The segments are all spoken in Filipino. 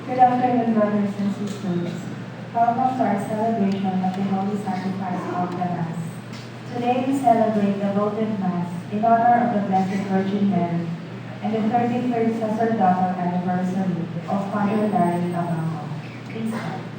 Good afternoon, brothers and sisters. Welcome to our celebration of the Holy Sacrifice of the Mass. Today we celebrate the votive Mass in honor of the Blessed Virgin Mary and the 33rd sacerdotal anniversary of Father Larry Tabanco. Please stand.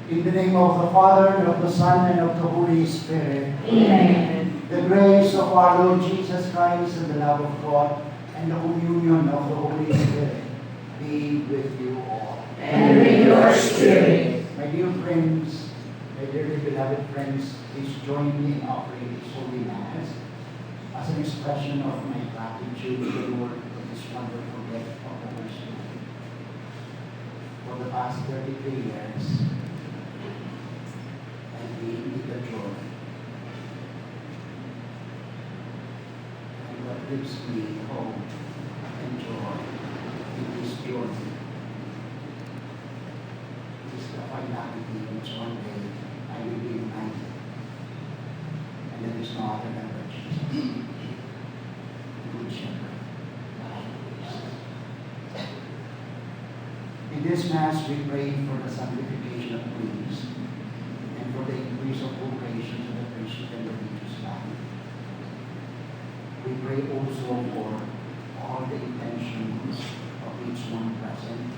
In the name of the Father, and of the Son, and of the Holy Spirit. Amen. The grace of our Lord Jesus Christ, and the love of God, and the communion of the Holy Spirit be with you all. And with your spirit. My dear friends, my dearly beloved friends, please join me in offering this Holy Mass as an expression of my gratitude to the Lord for this wonderful gift of the Holy Spirit. For for the past 33 years and being in the joy. And what gives me hope and joy in this journey is the finality which one day I will be united. And there is no other than Jesus, the Good Shepherd, the High Priest. In this Mass, we pray for the sanctification of priests and for the increase of vocation to the priesthood and religious life. We pray also for all the intentions of each one present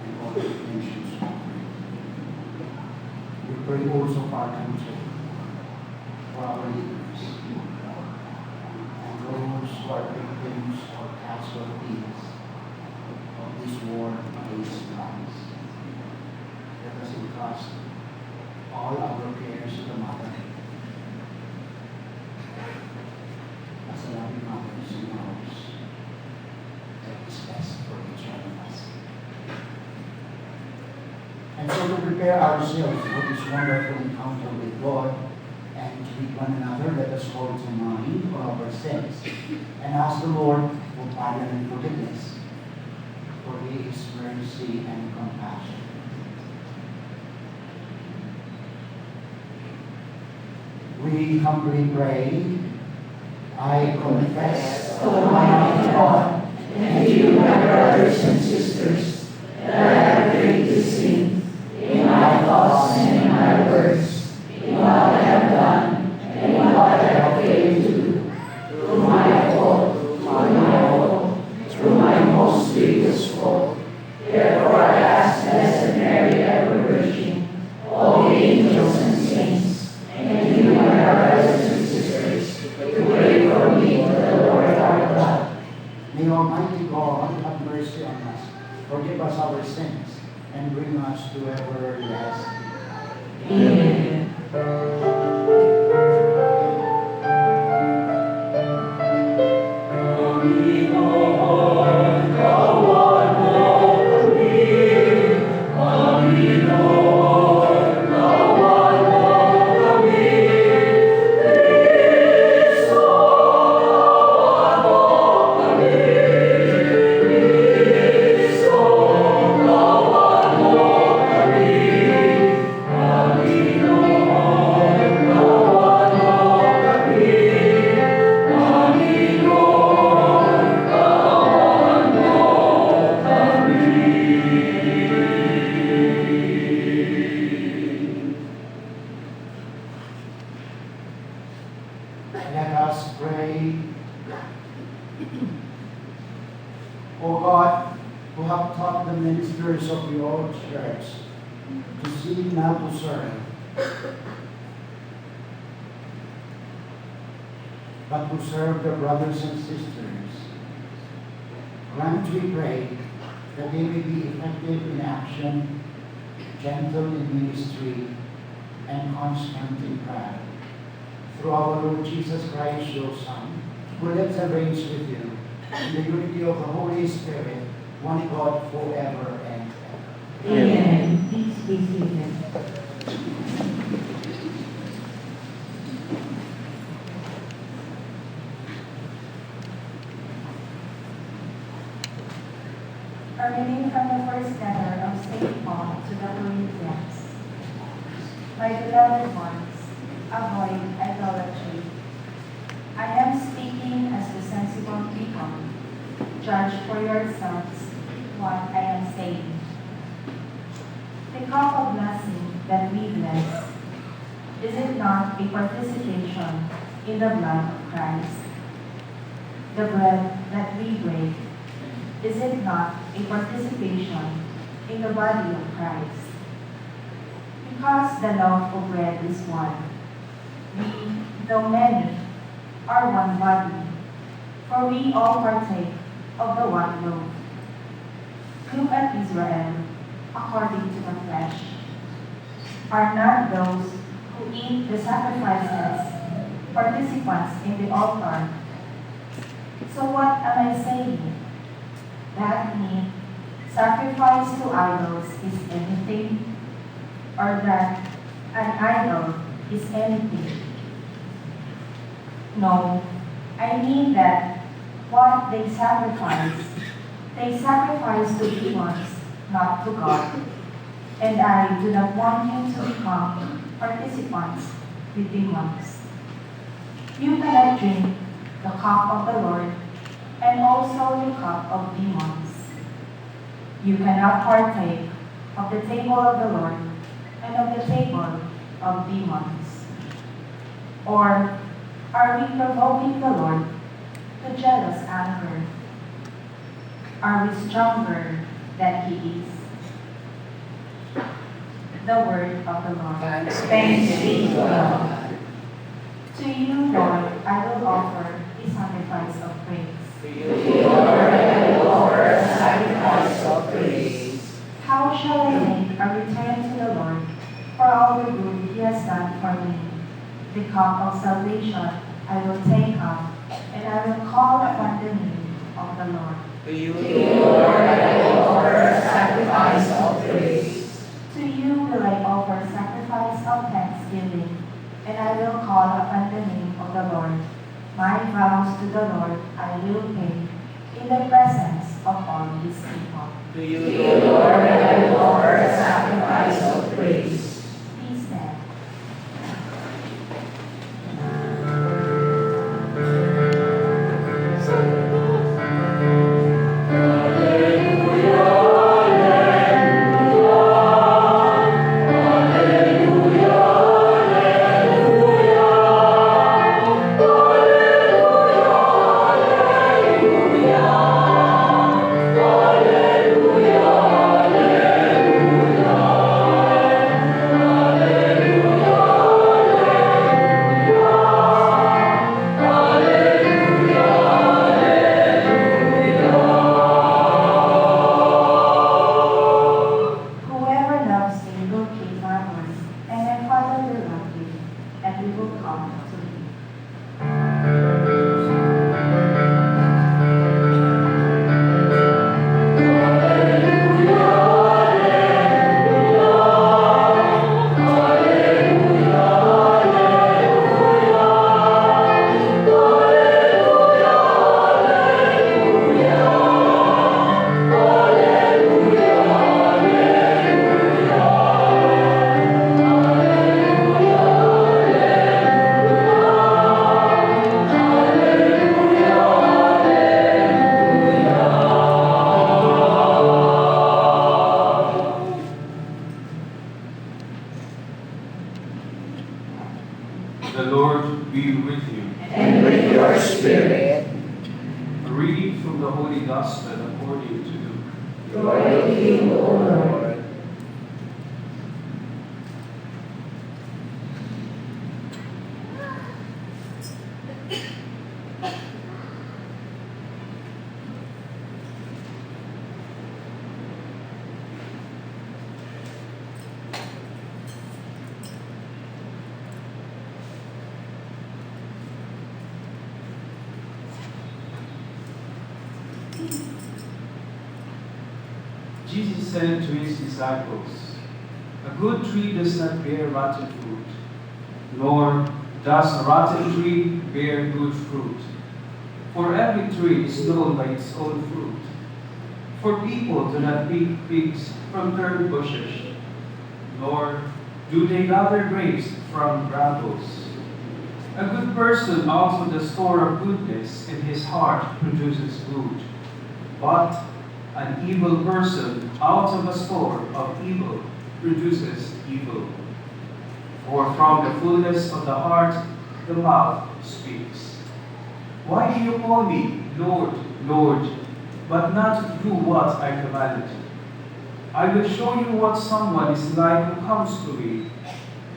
and all the intentions of offering. We pray also for our country, for our leaders, and those who are victims or casualties of this war against Christ. Let us entrust all our prayers to the Mother, as a loving mother who knows that is best for each one of us. And so to prepare ourselves for this wonderful encounter with God and with one another, let us call to mind all our sins and ask the Lord for pardon and forgiveness, for He is mercy and compassion. We humbly pray, I confess, Almighty God, and to you, my brothers and sisters, that I have greatly sinned in my thoughts and in my words, in what I have done and in what I have failed to do, through my fault, through my most grievous fault. Therefore I ask Blessed Mary, ever Virgin, all the angels and saints, and you, my brothers and sisters, to pray for me to the Lord our God. May Almighty God have mercy on us, forgive us our sins, and bring us to everlasting life. Amen. Let us pray. O God, who have taught the ministers of your church to seek now to serve, but to serve their brothers and sisters, grant, we pray, that they may be effective in action, gentle in ministry, and constant in prayer. Through our Lord Jesus Christ, your Son, who lives and reigns with you in the unity of the Holy Spirit, one God, forever and ever. Amen. Please be seated. A reading from the first letter of St. Paul to the Corinthians. My beloved ones, avoid idolatry. I am speaking as to sensible people. Judge for yourselves what I am saying. The cup of blessing that we bless, is it not a participation in the blood of Christ? The bread that we break, is it not a participation in the body of Christ? Because the loaf of bread is one, we, though many, are one body, for we all partake of the one loaf. Look at Israel according to the flesh. Are not those who eat the sacrifices participants in the altar? So what am I saying? That meat sacrifice to idols is anything, or that an idol is anything. No, I mean that what they sacrifice to demons, not to God. And I do not want you to become participants with demons. You cannot drink the cup of the Lord and also the cup of demons. You cannot partake of the table of the Lord and of the table of demons. Or are we provoking the Lord to jealous anger? Are we stronger than He is? The word of the Lord. Thanks be to God. To you, Lord, I will offer a sacrifice of praise. To you, Lord, I will offer a sacrifice of praise. How shall I make a return to the Lord for all the good He has done for me? The cup of salvation I will take up, and I will call upon the name of the Lord. To you, Lord, I will offer a sacrifice of praise. To you will I offer sacrifice of thanksgiving, and I will call upon the name of the Lord. My vows to the Lord I will pay in the presence of all His people. To you, Lord, I will offer a sacrifice of praise. Please stand. Whoever loves me will keep my word, and my Father will love you, and we will come to you. The Lord be with you. And with your spirit. A reading from the Holy Gospel according to Luke. Glory to you, O Lord. Jesus said to his disciples, "A good tree does not bear rotten fruit, nor does a rotten tree bear good fruit. For every tree is known by its own fruit. For people do not pick figs from thorn bushes, nor do they gather grapes from brambles. A good person out of the store of goodness in his heart produces good, but an evil person out of a store of evil produces evil. For from the fullness of the heart the mouth speaks. Why do you call me Lord, Lord, but not do what I commanded? I will show you what someone is like who comes to me,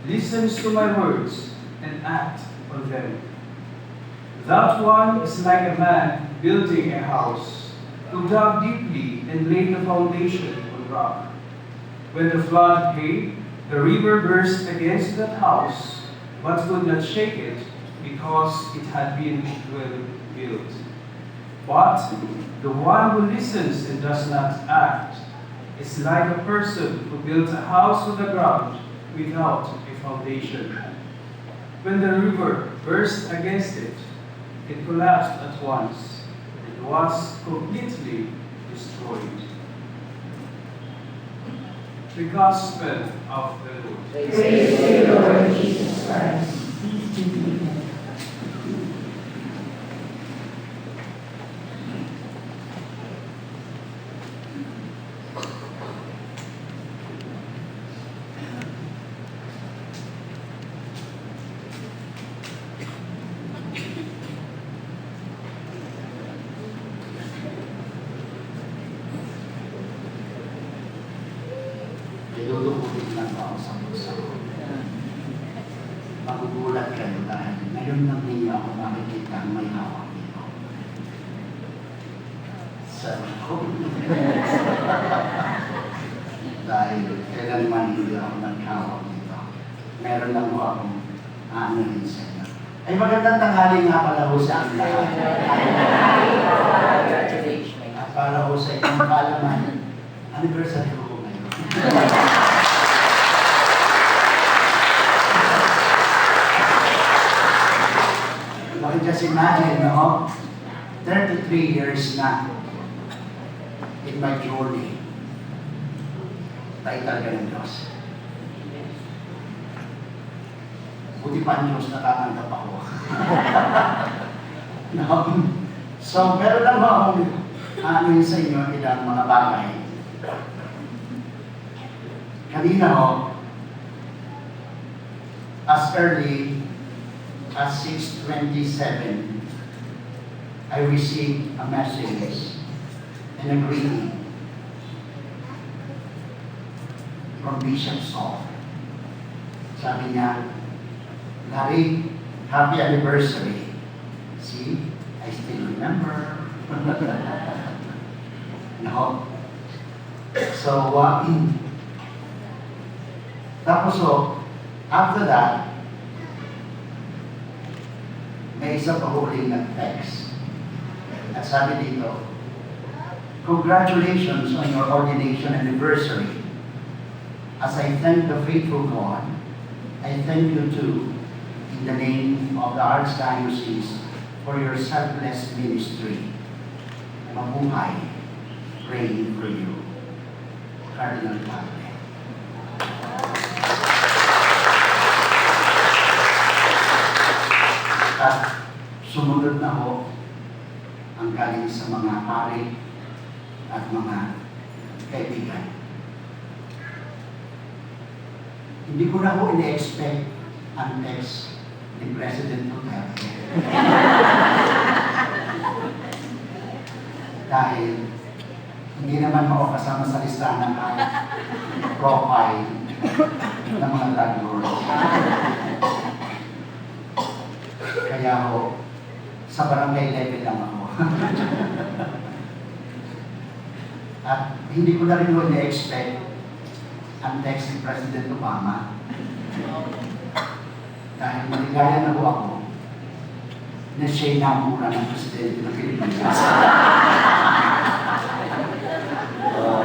listens to my words, and acts on them. That one is like a man building a house, who dug deeply and laid the foundation on rock. When the flood came, the river burst against that house, but could not shake it, because it had been well built. But the one who listens and does not act is like a person who builds a house on the ground without a foundation. When the river burst against it, it collapsed at once and was completely destroyed. The Gospel of the Lord. Praise to you, Lord Jesus Christ. Please be seated. Ilulukutin lang ako sa puso. Magugulat kayo dahil ngayon lang ninyo ako makikita ang may hawak nito. Cellphone. Dahil kailanman hindi ako naghawak nito. Meron lang mo akong aanuhin sa inyo. Ay magandang tanghali nga pala ho sa ang lahat. Para ho sa inyong kaalaman, anniversary ko ngayon. You can just imagine, no? 33 years na in my journey. Tayo talaga ng Diyos. Buti pa ang Diyos natatanggap ako. No? So, meron lang akong aanuhin sa inyo ilang mga bagay. Kanina ho, as early as 6:27, I received a message and a greeting from Bishop Saul. Sabi niya, Larry, happy anniversary. See, I still remember. No? So, tapos after that, may isa pa huling nag-text. At sabi dito, congratulations on your ordination anniversary. As I thank the faithful God, I thank you too, in the name of the Archdiocese, for your selfless ministry. Mabuhay, praying for you. Cardinal Padre. At sumunod na ho ang galing sa mga pari at mga kaibigan. Hindi ko na ho ina-expect ang text ni President Duterte. Dahil hindi naman ako kasama sa listahan ng profile ng mga drug lords. Kaya ho, sa barangay level lang ako. At hindi ko na rin ho na-expect ang text ni President Obama. Dahil maligaya na ho ako na siya'y namura ng Presidente ng Pilipinas.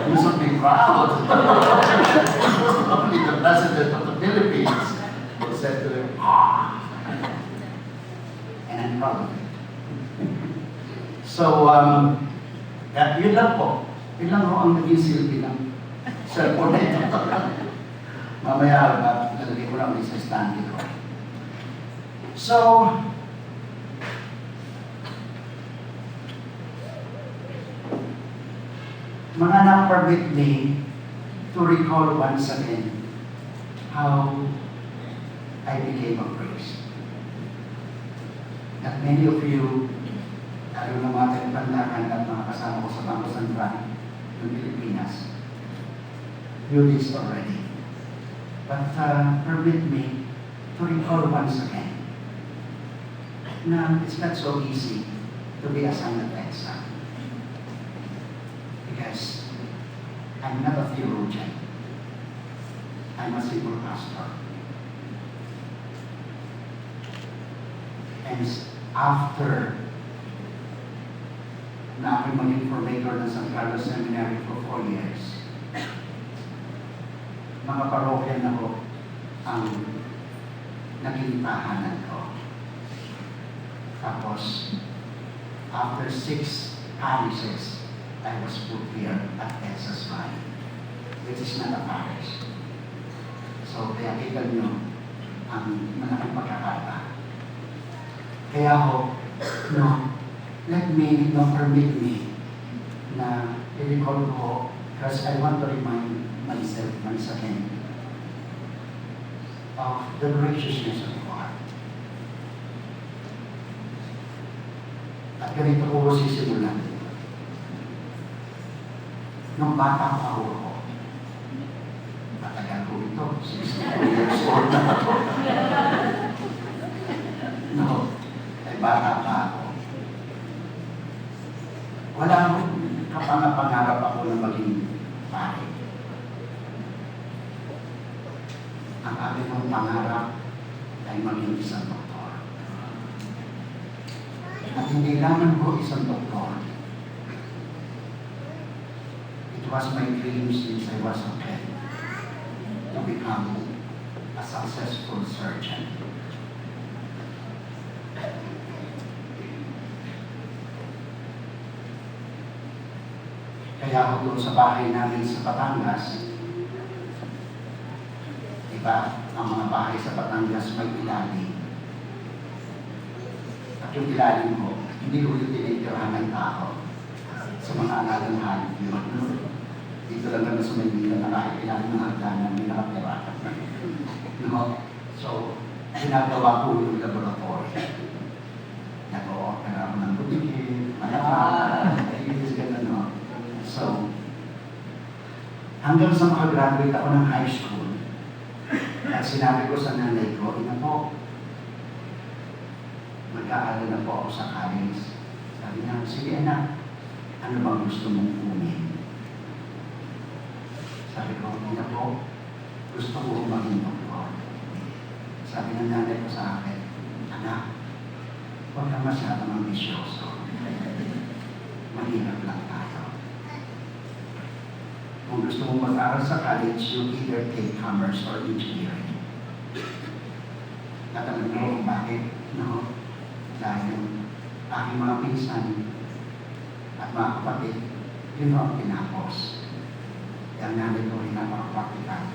You should be proud. Only the President of the Philippines will say to them, and I'm proud of it. So, yun lang po. Yun lang ho ang naging silbi ng cellphone na ito. Mamaya, nalagay ko lang sa stand ko. So, mga na-permit me to recall once again how I became a priest. That many of you, lalo na mga kaipandakan at mga kasama ko sa Bangko Sentral ng Pilipinas, knew this already. But permit me to recall once again na it's not so easy to be assigned at exam. Because I'm not a theologian. I'm a simple pastor. And after na ako'y maging formator ng San Carlos Seminary for 4 years, mga parokya na ho ang naging tahanan ko. Tapos, after 6 parishes, I was put here at Texas Valley, which is not a parish. So, kaya kita nyo ang malaking pagkakata. Kaya ho, permit me na i-recall ko because I want to remind myself once again of the graciousness of God. At ganito ko sisimulan. Nung bata pa ako, matagal ko ito, 64 years old na ako. Ay bata pa ako. Wala akong kapangarap ako na maging pare. Ang aking ng pangarap ay maging isang doktor. At hindi lamang ko isang doktor. It was my dream since I was a kid to become a successful surgeon. Kaya ako doon sa bahay namin sa Batangas, diba, ang mga bahay sa Batangas may ilalim. At yung ilalim ko, hindi ko yung tinitirahan ng tao sa mga alalanhan. Dito lang naman sa Maynila na kahit ilalim ng hagdanan may nakatira. So, ginagawa ko yung laboratory. Nag-o-opera ako ng butikin, So, hanggang sa makagraduate ako ng high school, at sinabi ko sa nanay ko, ina po, mag-aaral na po ako sa college. Sabi niya, sige anak, ano bang gusto mong kunin? Sabi ko, ina po, gusto ko maging doktor. Sabi ng nanay ko sa akin, anak, huwag kang masyadong ambisyoso. Mahirap lang tayo. Kung gusto mong mag-aaral sa college, you either take commerce or engineering. Natanong ko kung bakit, dahil aking mga pinsan at mga kapatid, yun ang tinapos. Yung nanay ko rin napakapraktikal.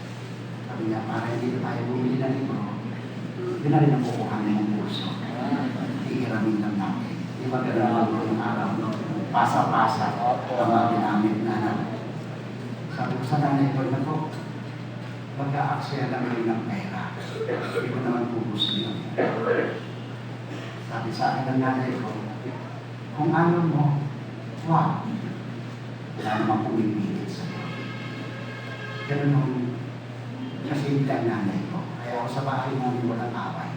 Sabi niya, para hindi tayo bumili ng libro, yun na rin ang kukuhanin ng kurso. Iiramin lang natin. Di ba gano'n lang yung araw, pasa-pasa ang mga ginamit na sabi ko sa nanay ko na po, magka-aksaya lang rin ng pera. Hindi ko naman pubus yun. Sabi sa akin ng nanay ko, kung ayaw mo, wag. Wala namang pumipilit sa'yo. Ganun nung kasi ang nanay ko. Kaya ako sa bahay namin walang away.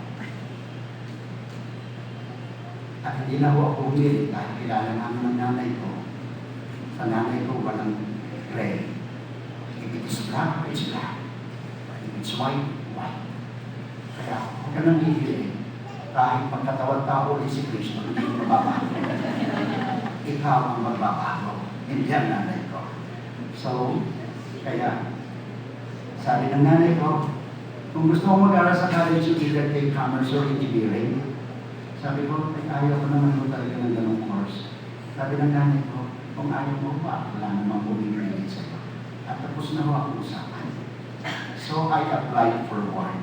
At hindi na ako humilit dahil kilala namin ng nanay ko. Sa nanay ko walang gray. If it's black, it's black. If it's white, white. Kaya huwag ka nang hihiling. Kahit pagkatawad tao ulit si Kristo, hindi mo mababago. Ikaw ang magbabago. Hindi ang nanay ko. So, kaya, sabi ng nanay ko, kung gusto mo mag-aral sa college, you either take commerce or engineering. Sabi ko, ay ayaw ko naman mo talaga ng ganong course. Sabi ng nanay ko, kung ayaw mo ba, wala namang bumibigay sa'yo. At tapos na ho ang usapan. So I applied for work.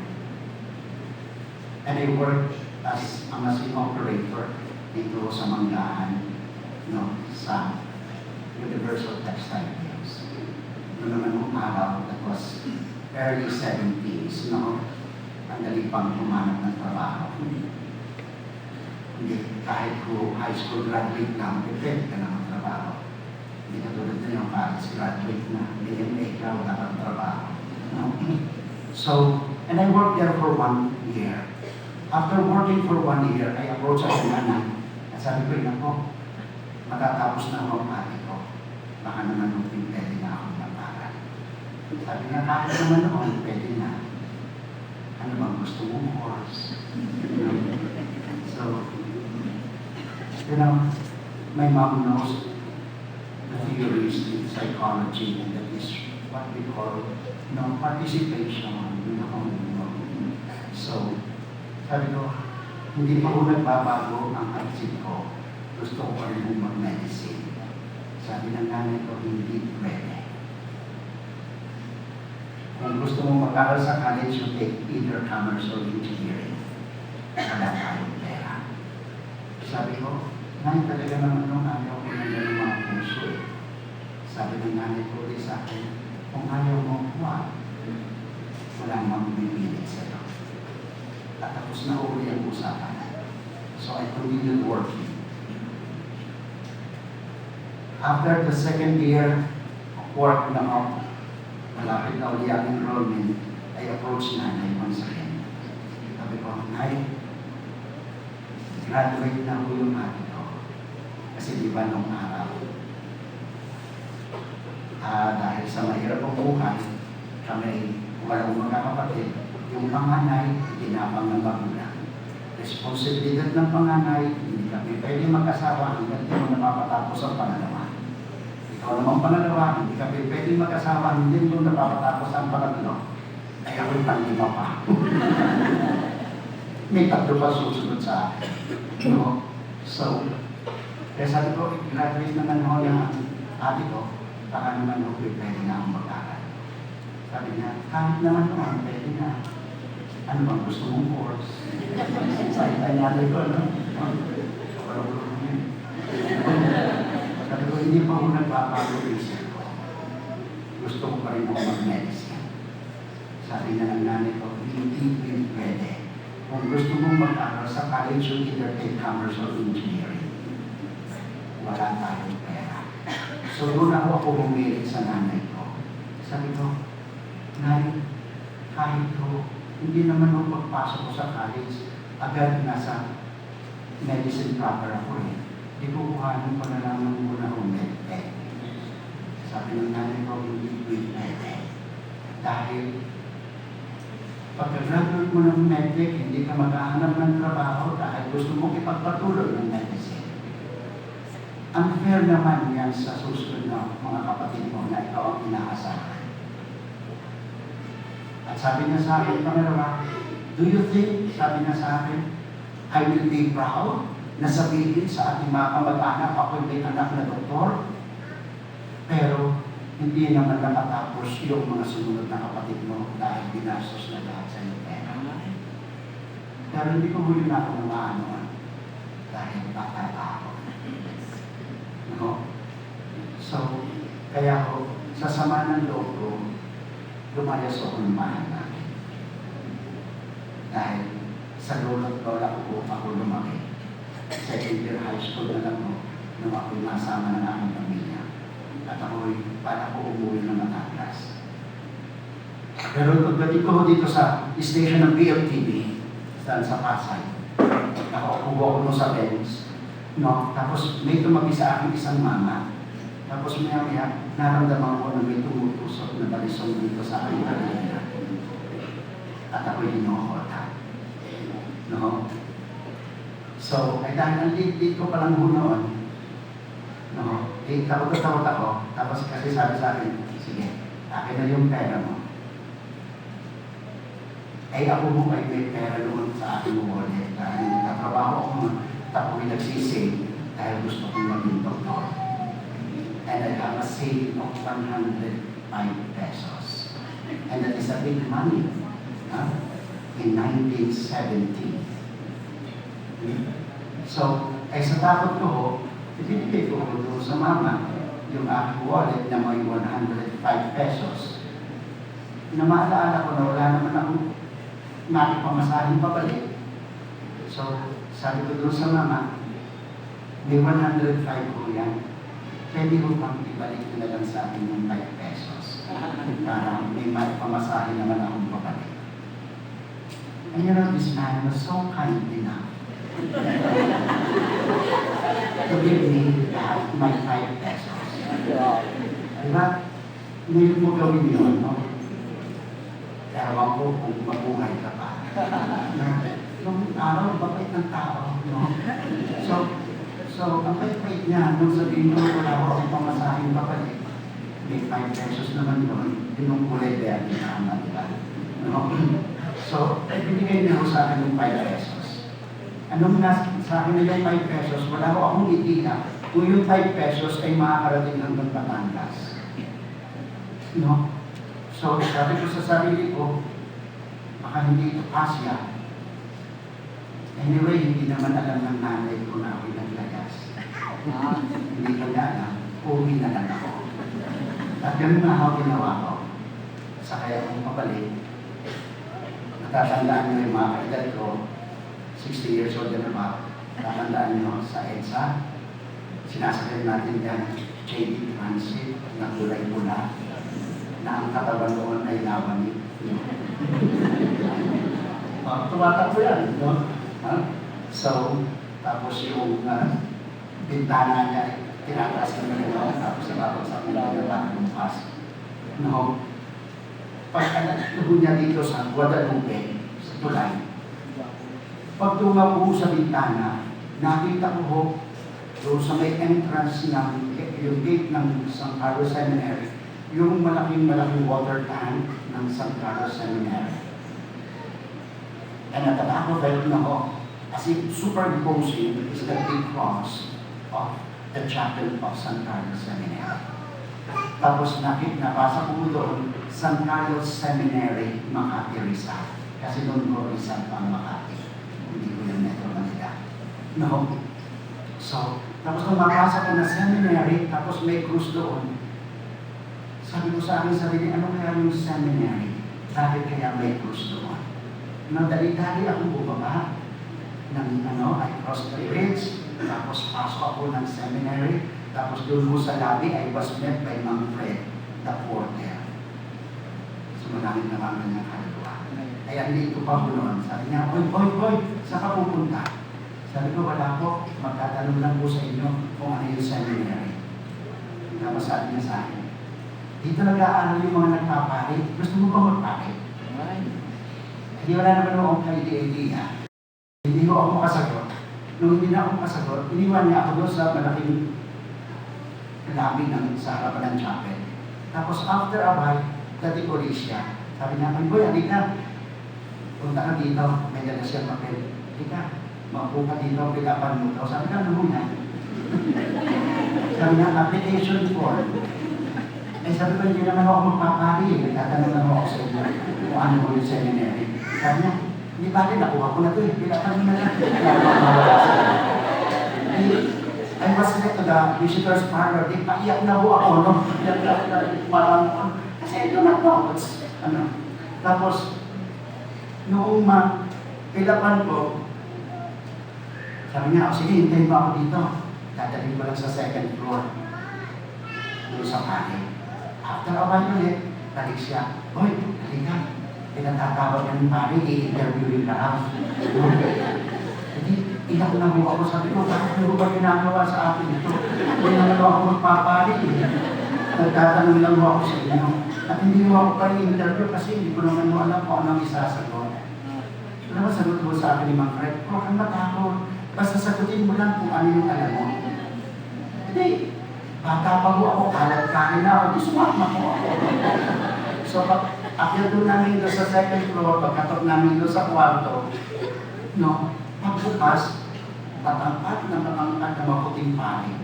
And I worked as a machine operator dito sa Manggahan, sa Universal Textile Mills. Noon naman nung araw, that was early 70s, ang dali pang humanap ng trabaho. Hindi, kahit ko high school graduate lang, pwede ka ng trabaho. Hindi ka tulad na yung college graduate na, BMA ka, wala kang trabaho. So, and I worked there for 1 year. After working for 1 year, I approached ako nanay. At sabi ko, ako, matatapos na ako ang pati ko. Baka naman nung pwede na akong mag-aral. Sabi niya, kahit naman noon, pwede na. Ano bang gusto mong course? So, my mom knows the theories in psychology and that is what we call participation. So, sabi ko, hindi pa ko nagbabago ang isip ko. Gusto ko pa rin mag-medicine. Sabi ng nanay ko, hindi pwede. Kung gusto mo mag-aral sa college, you take either commerce or engineering. Wala tayong pera. Sabi ko, nay, talaga naman nung ayaw ko na ng mga puso eh. Sabi ng nanay ko ulit sa akin, kung ayaw mo, wala namang bibili sa'yo. At tapos na uli ang usapan. So I continued working. After the second year of work na ako, malapit na uli ang enrollment, I approached nanay once again. Sabi ko, nay, graduate na ako yung ate ko. Kasi di ba nung araw, dahil sa mahirap ang buhay, kami walang magkakapatid, yung panganay, tinapang ng magulang. Responsibilidad ng panganay, hindi kami pwede mag-asawa hanggang di mo napapatapos ang pangalawa. Ikaw naman pangalawa, hindi kami pwede mag-asawa, hindi mo napapatapos ang pangatlo. Ay ako'y panglima pa. May tatlo pa susunod sa akin. No? So, kaya sabi ko, graduate naman ako na ate ko, baka naman ako pwede na akong mag-aral. Sabi niya, kahit naman naman, pwede na. Ano bang gusto mong course? Sabi ko, no? Walang gusto mo yun. Sabi ko, hindi pa ako nagbabago isip ko. Gusto ko pa rin ako mag-medicine. Sabi na ng nanay ko, hindi pwede. Kung gusto mong mag-aral sa college, you either take commerce or engineering. Wala tayong pera. So doon ako humirit sa nanay ko. Sabi ko, nay, kahit ko, hindi naman nung pagpasok ko sa college, agad nasa medicine proper ako eh. Di ko kuhanin ko na lang ng muna akong medtech. Sabi ng nanay ko, hindi pwede. Dahil pagka-graduate mo ng medtech, hindi ka maghahanap ng trabaho dahil gusto mo ipagpatuloy ng medicine. Unfair naman yan sa susunod na mga kapatid mo na ikaw ang inaasahan. At sabi niya sa akin, pangalawa, do you think, sabi niya sa akin, I will be proud na sabihin sa ating mga kamag-anak, ako may anak na doktor, pero hindi naman nakatapos yung mga sumunod na kapatid mo dahil binastos na lahat sa iyo pera. Pero hindi ko huli na ako maano dahil bata pa ako. No? So, kaya ako, sa sama ng loob ko, lumayas ako ng bahay namin. Dahil sa lolo't lola ko ako lumaki. Second year high school na lang ako nung ako'y nasama ng aming pamilya. At ako'y para ko umuwi ng Batangas. Pero pagdating ko dito sa station ng PLTV, saan sa Pasay, nakaupo ako sa Benz, no? Tapos may tumabi sa akin isang mama. Tapos maya-maya, naramdaman ko na may tumutusok na balisong dito sa aking kanila. At ako'y hinuhota. No? So, ay dahil ang lit-lit ko palang noon, no? Eh, takot ako. Tapos kasi sabi sa akin, sige, akin na yung pera mo. Ay ako mo may pera noon sa aking wallet. Dahil nagtatrabaho ako mo, tapos may nagsisave dahil gusto kong maging doktor. And I have a saving of 105 pesos. And that is a big money. In 1970. So, ay sa takot ko, ibinigay ko doon sa mama yung aking wallet na may 105 pesos. Na maalaala ko na wala naman akong nakipamasahin pabalik. So, sabi ko doon sa mama, may 105 ko yan. Pwede ko pang ibalik na lang sa akin yung 5 pesos. Para may pamasahin naman akong pabalik. And you know, this man was so kind enough to give me my 5 pesos. Diba? Hindi mo gawin yun, no? Ewan ko kung mabuhay ka pa. Nung araw, babait ng tao, no? So, ang pait-pait niya, nung sabihin ko, wala ko akong pamasahin papalik. may 5 pesos naman doon, yung kulay verde na naman, di ba? No? So, ibigay niyo sa akin yung 5 pesos. Anong sa akin nila yung 5 pesos, wala ko akong idea kung yung 5 pesos ay makakarating hanggang Batangas. No? So, sabi ko sa sarili ko, baka hindi ito pasya. Anyway, hindi naman alam ng nanay ko na ako'y naglagas. Hindi ko na alam, uwi na lang ako. At ganun na ako ginawa ko. Sa kaya kong pabalik, natatandaan nyo yung mga kaedad ko, 60 years old and above, natatandaan nyo sa EDSA, sinasakyan natin yan, JD Transit, na kulay pula, na ang katawan doon ay lawanin. Tumatakbo yan, no? So, tapos yung bintana niya, tinataas na nila, tapos sa mga lumpas. No? Pag-tubo niya dito sa Guadalupe, sa tulay, pag tumapo sa bintana, nakita ko ho, doon sa may entrance ng yung gate ng San Carlos Seminary, yung malaking water tank ng San Carlos Seminary. And at the back of it, as if superimposing is the big cross of the chapel of San Carlos Seminary. Tapos nabasa ko doon, San Carlos Seminary, Makati, Rizal. Kasi doon ko Rizal pang Makati. Hindi ko yung Metro Manila. No? So, tapos nung mabasa ko na seminary, tapos may cruise doon, sabi ko sa akin sarili, ano kaya yung seminary? Bakit kaya may cruise doon? Dali-dali akong bumaba ng I crossed the bridge, tapos pasok ako ng seminary, tapos doon mo sa lobby, I was met by Mang Fred, the porter. So maraming naman niyang kaluluwa. Kaya hindi ko pa noon. Sabi niya, oy, saan ka pupunta? Sabi ko, wala po, magtatanong lang po sa inyo kung ano yung seminary. Tapos sabi niya sa akin, dito nag-aaral yung mga nagpapari, gusto mo ba magpari? Hindi wala naman akong idea. Hindi ko ako makasagot. Nung hindi na ako makasagot, iniwan niya ako doon sa malaking lobby sa harapan ng chapel. Tapos after a while, dati ko rin siya. Sabi niya, ay boy, halika. Punta ka dito, may dala siya papel. Halika, mabuo ka dito, pilapan mo ito. Sabi ka, ano muna? Sabi niya, application form. Eh sabi ko, hindi naman ako magpapari. Nagtatanong naman ako sa inyo kung ano ko yung seminary. Sabi niya, hindi ba rin, nakuha ko na ito eh. Pilapan mo na lang. I was led to the visitor's parlor. Di paiyak na ho ako, no? Parang, kasi ito na po. Tapos, noong pilapan ko, sabi niya, sige, hintayin mo ako dito. Dadalhin ko lang sa second floor. Doon sa pari. After a while ulit, balik siya. Hoy, halika. Pinatatawag niya ng pari, i-interviewin ka lang. Hindi, iyak na ho ako. Sabi ko, bakit mo ba ginagawa sa akin ito? Hindi naman ako magpapari. Nagtatanong lang ho ako sa inyo. At hindi mo ako pa i-interview kasi hindi ko naman mo alam kung anong isasagot. Ano ba sagot mo sa akin ni Mang Fred? Huwag kang matakot. Basta sagutin mo lang kung ano yung alam mo. Hindi. Bata pa ho ako, kalat-kain na ako. Di sumama ko ako. So, akyat doon namin doon sa second floor, pagkatok namin doon sa kwarto, no, pagbukas, matangkat na maputing pari.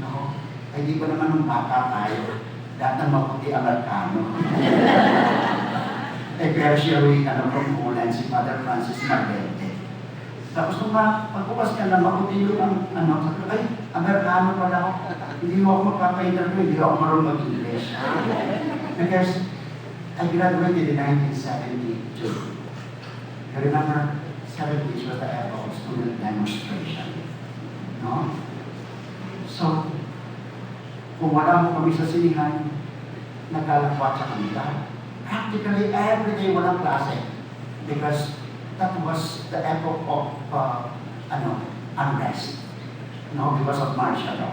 No? Ay di ko naman nung bata tayo, lahat ng maputi Amerikano. Tertiary from Poland, si Father Francis Marbete. Tapos nung pagbukas niya na maputi yung sabi ko, ay, Amerikano pala ako. Hindi mo ako magpapa-interview, hindi ako marunong mag-English. Because I graduated in 1972. I remember 70s was the era of student demonstration. No? So, kung wala mo kami sa sinihan, nagkalakwat sa kanila. Practically every day walang klase. Because that was the epoch of unrest. No, because of martial law.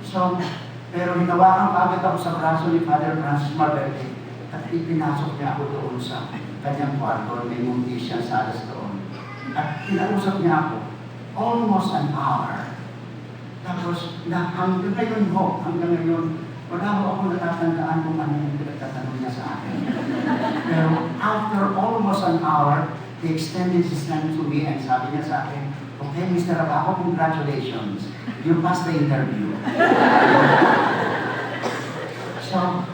So, pero hinawakan kaagad ako sa braso ni Father Francis Marbete at ipinasok niya ako doon sa kanyang kwarto. May munti siya sa alas doon. At kinausap niya ako almost an hour. Tapos, hanggang ngayon, Wala ho ako natatandaan kung ano yung pinagtatanong niya sa akin. Pero after almost an hour, he extended his hand to me and sabi niya sa akin, "Okay, Mr. Abaco, congratulations. You passed the interview." So,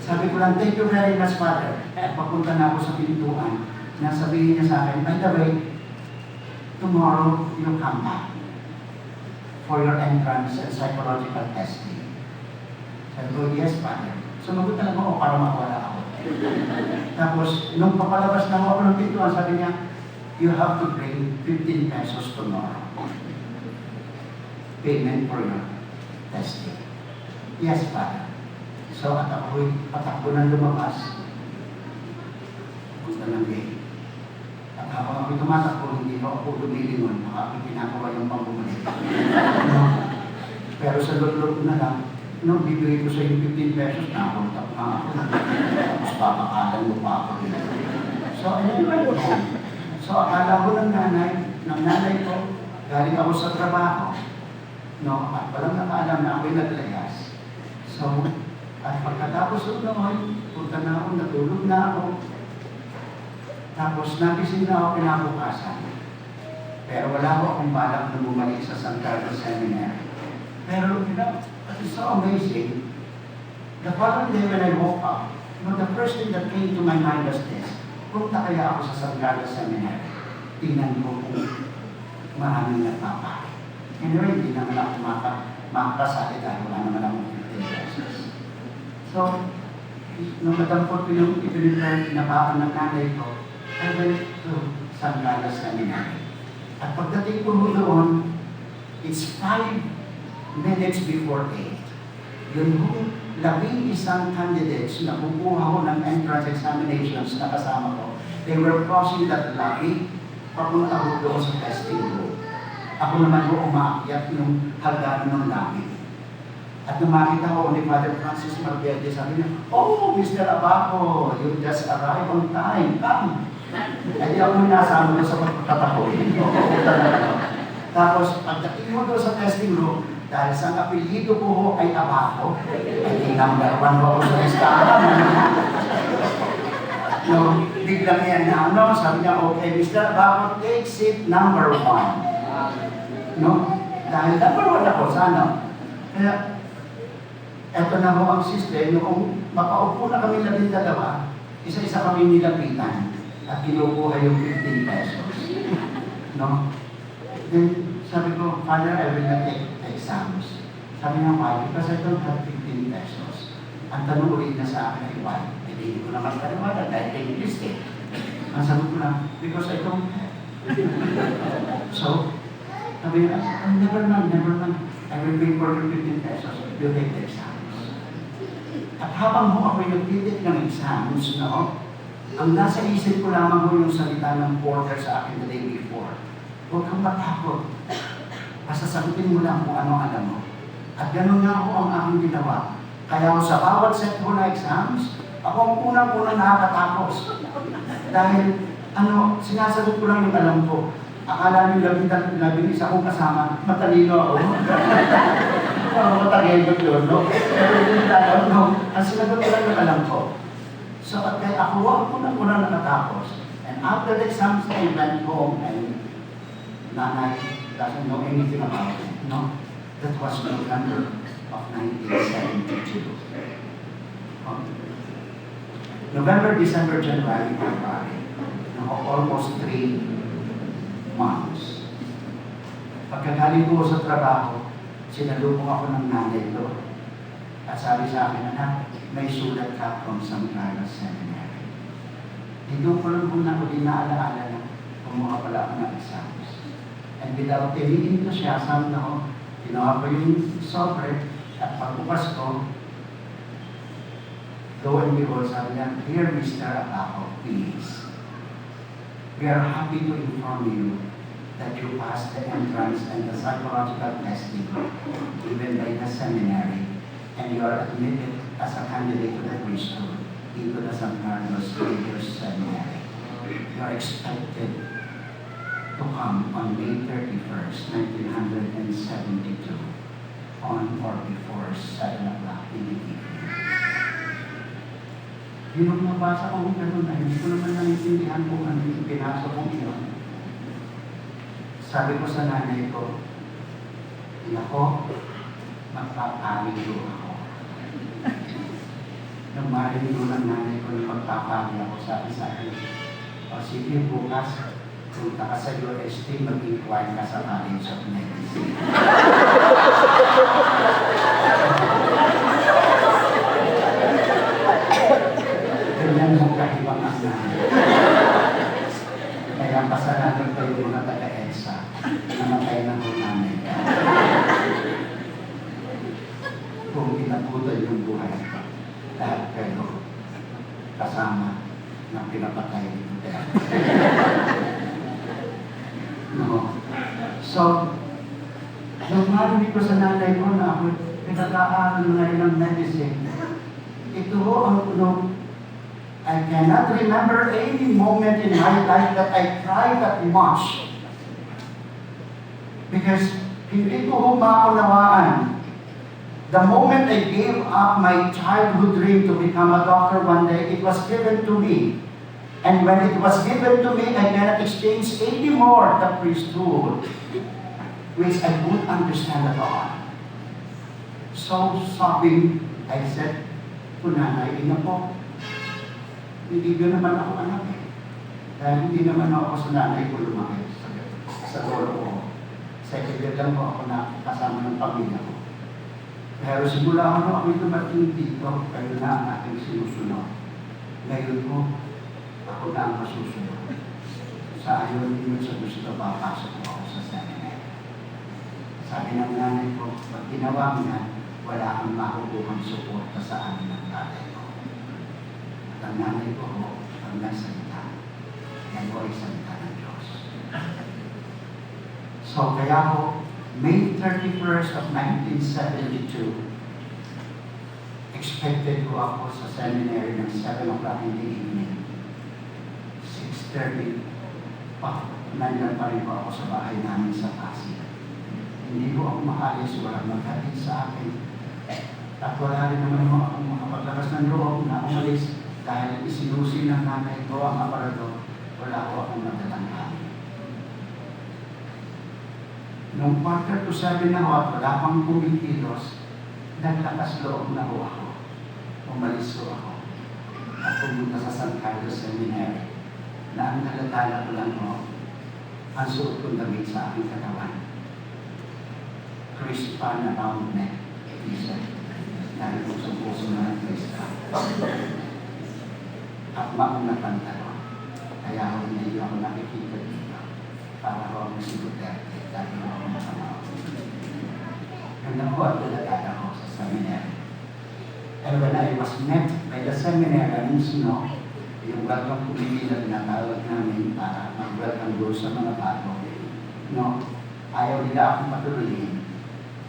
sabi ko lang, "Thank you very much, Father." At papunta na ako sa pintuan, nasabihin niya sa akin, "By the way, tomorrow you come back for your entrance and psychological testing." Sabi ko, "Yes, Father." Sumagot talaga ako para mawala ako. Tapos, nung papalabas na ako ng pintuan, sabi niya, "You have to bring 15 pesos tomorrow. Payment for your testing." "Yes, Father." So, at ako'y patakbo ng lumabas. Punta ng gate. At habang ako'y tumatakbo, hindi ko ako lumilingon. Baka ako'y pinagawa yung pambumalik. Pero sa loob na lang, nung bibigay ko sa yung 15 pesos, nakuntak na ako. Tapos papakalan mo pa ako. So, ayun ba yun? So, akala ko ng nanay ko, galing ako sa trabaho. No? At walang nakaalam na ako'y naglayas. So, at pagkatapos noon, punta na ako, natulog na ako. Tapos, nagising na ako kinabukasan. Pero wala ko akong balak na bumalik sa San Carlos Seminary. Pero, you know, it's so amazing. The following day when I woke up, you know, the first thing that came to my mind was this: punta kaya ako sa San Carlos Seminary. Tingnan ko kung maraming nagpapakit. Anyway, hindi naman ako makakasali dahil wala naman akong 15 pesos. So, nung madampot ko yung pinapaan ng nanay ko, I went to San Carlos Seminary. At pagdating ko doon, it's 5 minutes before 8. Yun yung 11 candidates na kukuha ko ng entrance examinations na kasama ko. They were crossing that lobby, papunta ko doon sa testing room. Ako naman ko umaakyat yung hagdan ng lobby. At nung makita ko ni Father Francis Malverde, sabi niya, "Oh, Mr. Abaco, you just arrived on time. Come." Hindi ako minasama ko sa pagkatapo. Tapos, pagdating mo doon sa testing room, dahil sa apelyido ko ho ay Abaco, ay number 1 ho ako sa listahan. No, biglang yan na, sabi niya, "Okay, Mr. Abaco, take seat number 1. No? Dahil number 1 ako sa ano. Kaya, eto na ho ang system, noong makaupo na kami 12, isa-isa kami nilapitan at kinukuha yung 15 pesos. No? Then, sabi ko, "Father, I will not take the exams." Sabi niya, "Why?" "Because I don't have 15 pesos. Ang tanong ulit na sa akin ay, "Why?" Hindi ko naman kalimutan dahil kay English eh. Ang sagot ko lang, "Because I don't have." So, sabi niya, never mind. I will pay for your 15 pesos. You take the exams." At habang ho ako'y nagtitik ng exams, no, ang nasa isip ko lamang ho yung salita ng porter sa akin the day before. "Huwag kang matakot. Basta sagutin mo lang kung ano alam mo." At gano'n nga ako ang aking ginawa. Kaya sa bawat set ko na exams, ako ang unang-unang nakakatapos. Dahil, sinasagot ko lang yung alam ko. Akala nyo labing isa kong kasama, matalino ako. Matagal yun, no? Pero hindi tayo, no? Ang sinagot ko lang yung alam ko. So, at kaya ako ang unang-unang nakatapos. And after the exams, I went home and nanay doesn't know anything about it. No? That was November of 1972. November, December, January, February. Almost 3 months. Pagkagaling ko sa trabaho, sinalubong ako ng nanay ko. At sabi sa akin, "Anak, may sulat ka from San Carlos Seminary." Hindi ko lang kung uli naalaala na kumuha pala ako ng exams. And without tingin ko siya, sabi na ako, ginawa ko yung sobre at pagbukas ko, lo and behold, sabi niya, "Dear Mr. Abaco, please, we are happy to inform you that you passed the entrance and the psychological testing given by the seminary, and you are admitted as a candidate to the priesthood into the San Carlos Religious Seminary. You are expected to come on May 31st, 1972. on or before 7 o'clock in the evening. Yun ang nabasa ko ganun na hindi ko naman naiintindihan kung ano yung pinasa kong iyon. Sabi ko sa nanay ko, "Nako, magpapaligo ako." Nung marinig ko ng nanay ko na magpapali ako, sabi sa akin, "O sige, bukas, punta ka sa UST, mag-inquire ka sa College of Medicine." Ganyan mo kahibang ang nanay. Kaya pasalanan ko yung mga taga-EDSA, namatay na ho nanay ka. Kung inabutan yung buhay, lahat kayo kasama ng pinapatay ni Duterte. No. So, nung marinig ko sa nanay ko na ako pinag-aaral ngayon ng medicine, ito ang I cannot remember any moment in my life that I cried that much. Because hindi ko maunawaan. The moment I gave up my childhood dream to become a doctor one day, it was given to me. And when it was given to me, I cannot exchange anymore the priesthood, which I couldn't understand at all. So sobbing, I said to nanay, "Ina po, hindi ko naman ako anak eh. Dahil hindi naman ako sa nanay ko lumaki sa lolo ko. Second year lang po ako na kasama ng pamilya ko. Pero simula ako dumating dito, kayo na ang aking sinusunod. Ngayon po, ako na ang masusunod. Sa ayaw ninyo sa gusto, papasok po ako sa seminary." Sabi ng nanay ko, "Pag ginawa mo yan, wala kang makukuhang suporta sa amin ng tatay ko." At ang nanay ko ho, ang nagsalita. Yan po ay salita ng Diyos. So kaya ho, May 31st of 1972, expected ko ako sa seminary ng 7 o'clock in the evening. 6:30, nandyan pa rin po ako sa bahay namin sa Pasig. Hindi ko ako makalis, walang maghatid sa akin. At wala rin naman akong makapaglabas ng loob na umalis dahil isinusi ng nanay ko ang aparador, wala ko akong nadalang gamit. Nung 6:45 na ho at wala pang kumikilos, naglakas loob na ho ako. Umalis ho ako at pumunta sa San Carlos Seminary na ang nalatala ko lang ho, ang suot kong damit sa aking katawan. Crispa na round neck, t-shirt, dahil puso-puso na ng Crispa. At maong na pantalon. Kaya ho hindi ako nakikita dito para ho ang si Duterte dahil ho ako masama. Ganda po at nalagala ko sa seminary. And when I was met by the seminarians, yung welcome committee na tinatawag namin para mag-welcome doon sa mga bago, ayaw nila akong patuloyin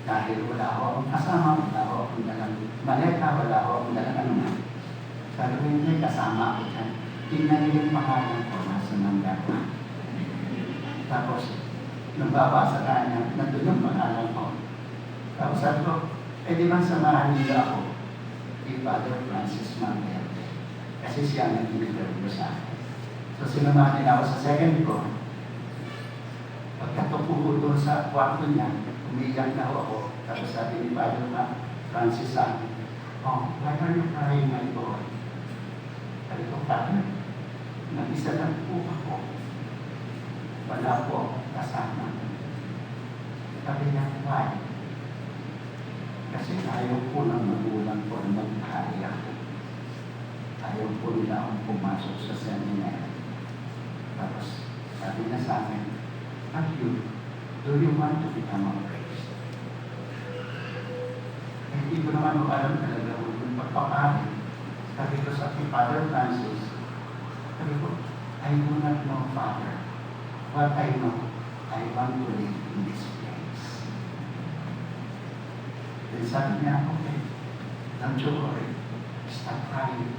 dahil wala ako akong kasama, wala ako akong dalang maleta, wala ako akong dalang anuman. Sabi ko, hindi kasama ako dyan. Tingnan niyo yung pangalan ko, nasa number 1. Tapos, nababasa ka niya, nandun yung pangalan ko. Tapos sabi ko, di ba samahan nila ako kay Father Francis Mangerte? Kasi siya nag-interview sa akin. So, sinamahan nila ako sa second floor. Pagkatupo ko doon sa kwarto niya, umiyak na ako. Tapos sabi ni Father Francis sa akin, "Oh, why are you crying, my boy?" Sabi ko, "Father, nag-isa lang po ako. Wala po akong kasama." Sabi niya, "Why?" Kasi ayaw po ng magulang ko na mag-ahari ako. Ayaw po nila akong pumasok sa seminary. Tapos sabi niya sa akin, do you want to become a priest?" Hindi ko naman alam talaga kung pagpapahari. Sabi ko sa Father Francis, sabi ko, "I do not know, Father. What I know, I want to live in this place." Then sabi niya, "Okay, don't you worry. Stop crying.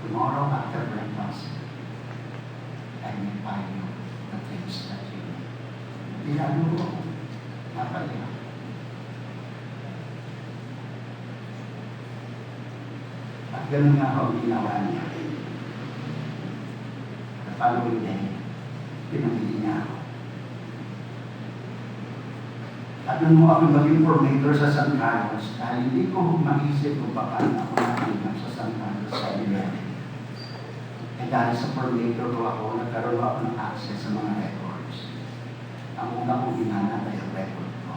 Tomorrow after breakfast, I will buy you the things that you need." Tinalo ko, napalihan. Ganun nga ho ang ginawa niya. The following day, pinamili niya ako. At nung mo ako maging formator sa San Carlos, dahil hindi ko maisip kung paano ako nakinap sa San Carlos sa Seminary. Eh dahil sa formator ko ako, nagkaroon ako ng access sa mga records. Ang una kong hinanap ay ang record ko.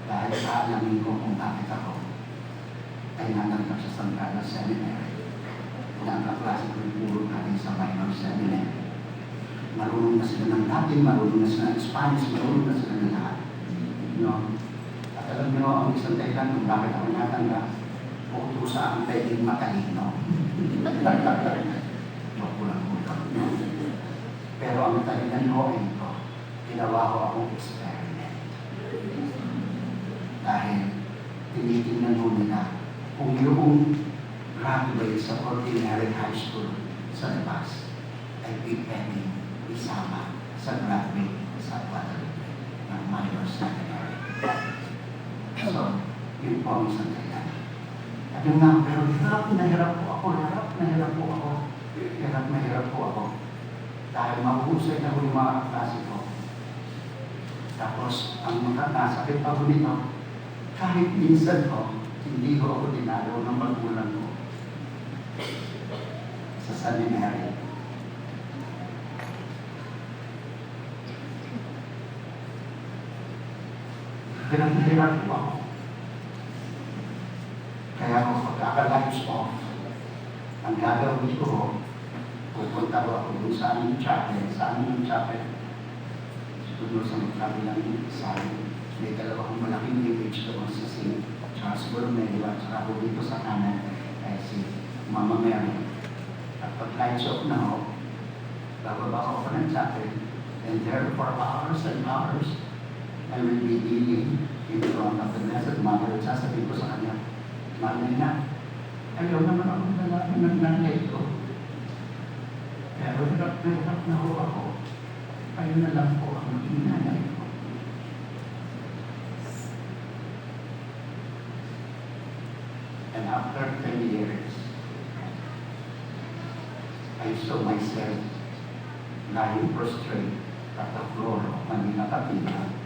Dahil sa alamin ko kung bakit ako ay nanagap sa San Carlos Seminary. Na ang kaklase ko yung puro natin sa minor seminary. Marunong na sila ng Latin, marunong na sila ng Spanish, marunong na sila ng lahat. No? At alam niyo, ang isang dahilan kung bakit ako natanggap, utusa ang pwedeng matalino. Joke lang po ito. No? Pero ang talinanuhin ko, ginawa ko akong experiment. Dahil tinitingnan mo nila kung yung graduate sa ordinary high school sa labas ay pwedeng isama sa graduate sa Guadalupe ng minor seminary. So, yun po ang isang kaya. At yun nga, pero hirap na hirap po ako. Dahil mahusay na yung mga klase ko. Tapos, ang nakasakit pa ko nito, kahit minsan ko, hindi ko ako dinalo ng magulang ko sa seminary. Pinag-hirap po ako. Kaya ako pagkaka-lights off, ang gagawin ko, pupunta ko ako dun sa aming chapel, doon sa magkabilang side. May dalawang malaking image doon si St. Charles Borromeo at saka ako dito sa kanan ay si Mama Mary. At pag lights off na ako, bababa ako pa ng chapel, and there for hours and hours, I will be kneeling in front of the Blessed Mother at sasabihin ko sa kanya, Mami na, ayaw naman akong lalaki ng nanay ko. Pero hirap na ho ako. Kayo na lang po ang maging nanay ko. And after 10 years, I saw myself lying prostrate at the floor of Manila Cathedral.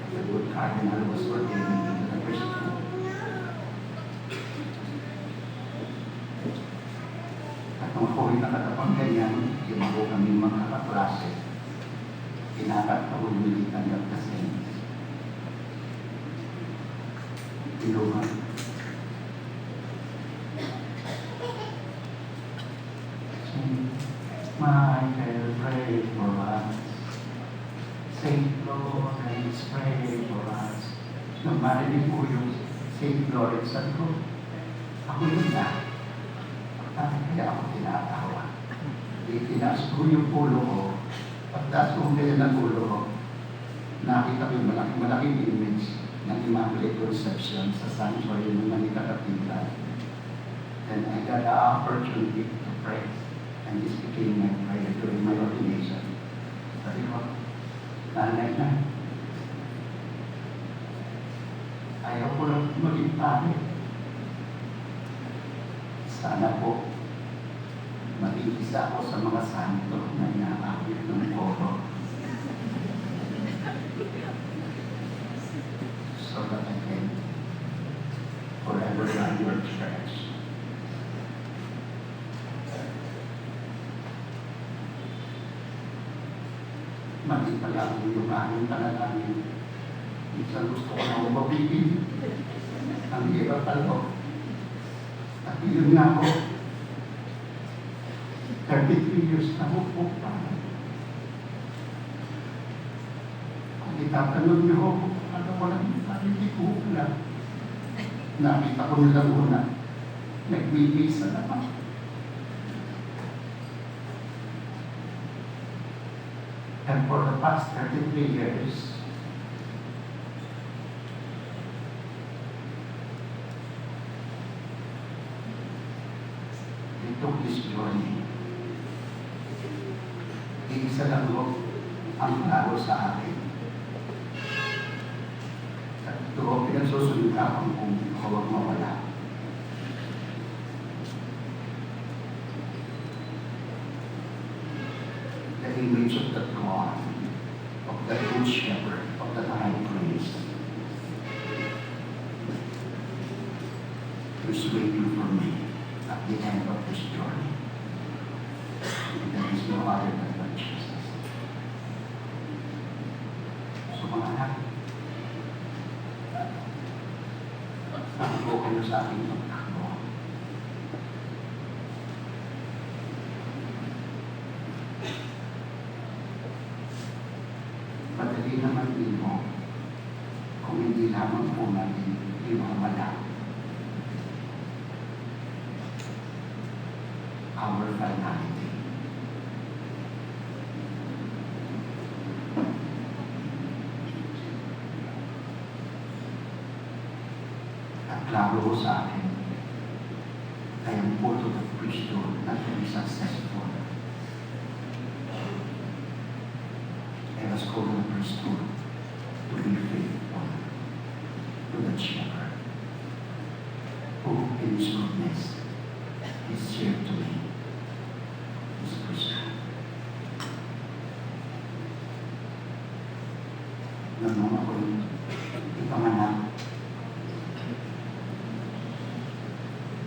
The good cardinal was ordaining into the priesthood. At nung ako'y nakatapang ganyan, imago kami mga kaklase. Pinakat ako militan ng saints. Tinungan. Michael, pray for us. Saint Lawrence, pray for us. Nung marinig po yung Saint Lawrence, sabi ko, ako yun na. Kaya ako tinatawa. Itinaas ko yung pulo ko. Pagtaas ko kaya ng pulo ko, nakita ko yung malaking image ng Immaculate Conception sa sanctuary ng Manila Cathedral. Then I got the opportunity to pray. And this became my prayer during my ordination. Sabi ko, nanay na. Ayaw ko lang maging pare. Sana po, maging isa ako sa mga santo na inaakit ng poro. So that I can forever run your church. Mali pala ako yung aming panalangin. Minsan gusto ko na umabigin. Ang hirap palo. At yun nga ako. 33 years na po pa. Kung itatanong niyo ako, ano walang hindi ko na. Nakita ko nilang una. Nagbibisa naman. And for the past 33 years, we took this journey. Iisa lang ho ang laro sa akin. At ito ho, pinagsusunod ako kung huwag mawala. The image of the God, of the Good Shepherd, of the High Priest, is waiting for me at the end of this journey. And there is no other than Jesus. So mga anak, nakiko kayo sa aking pagtakbo. Madali naman din mo kung hindi lamang po natin iwawala our finality. At klaro ko sa akin, I am called to the priesthood not to be successful. I was called to the priesthood to be faithful to the shepherd who in his goodness is shared to me. Nung ako'y ipanganak,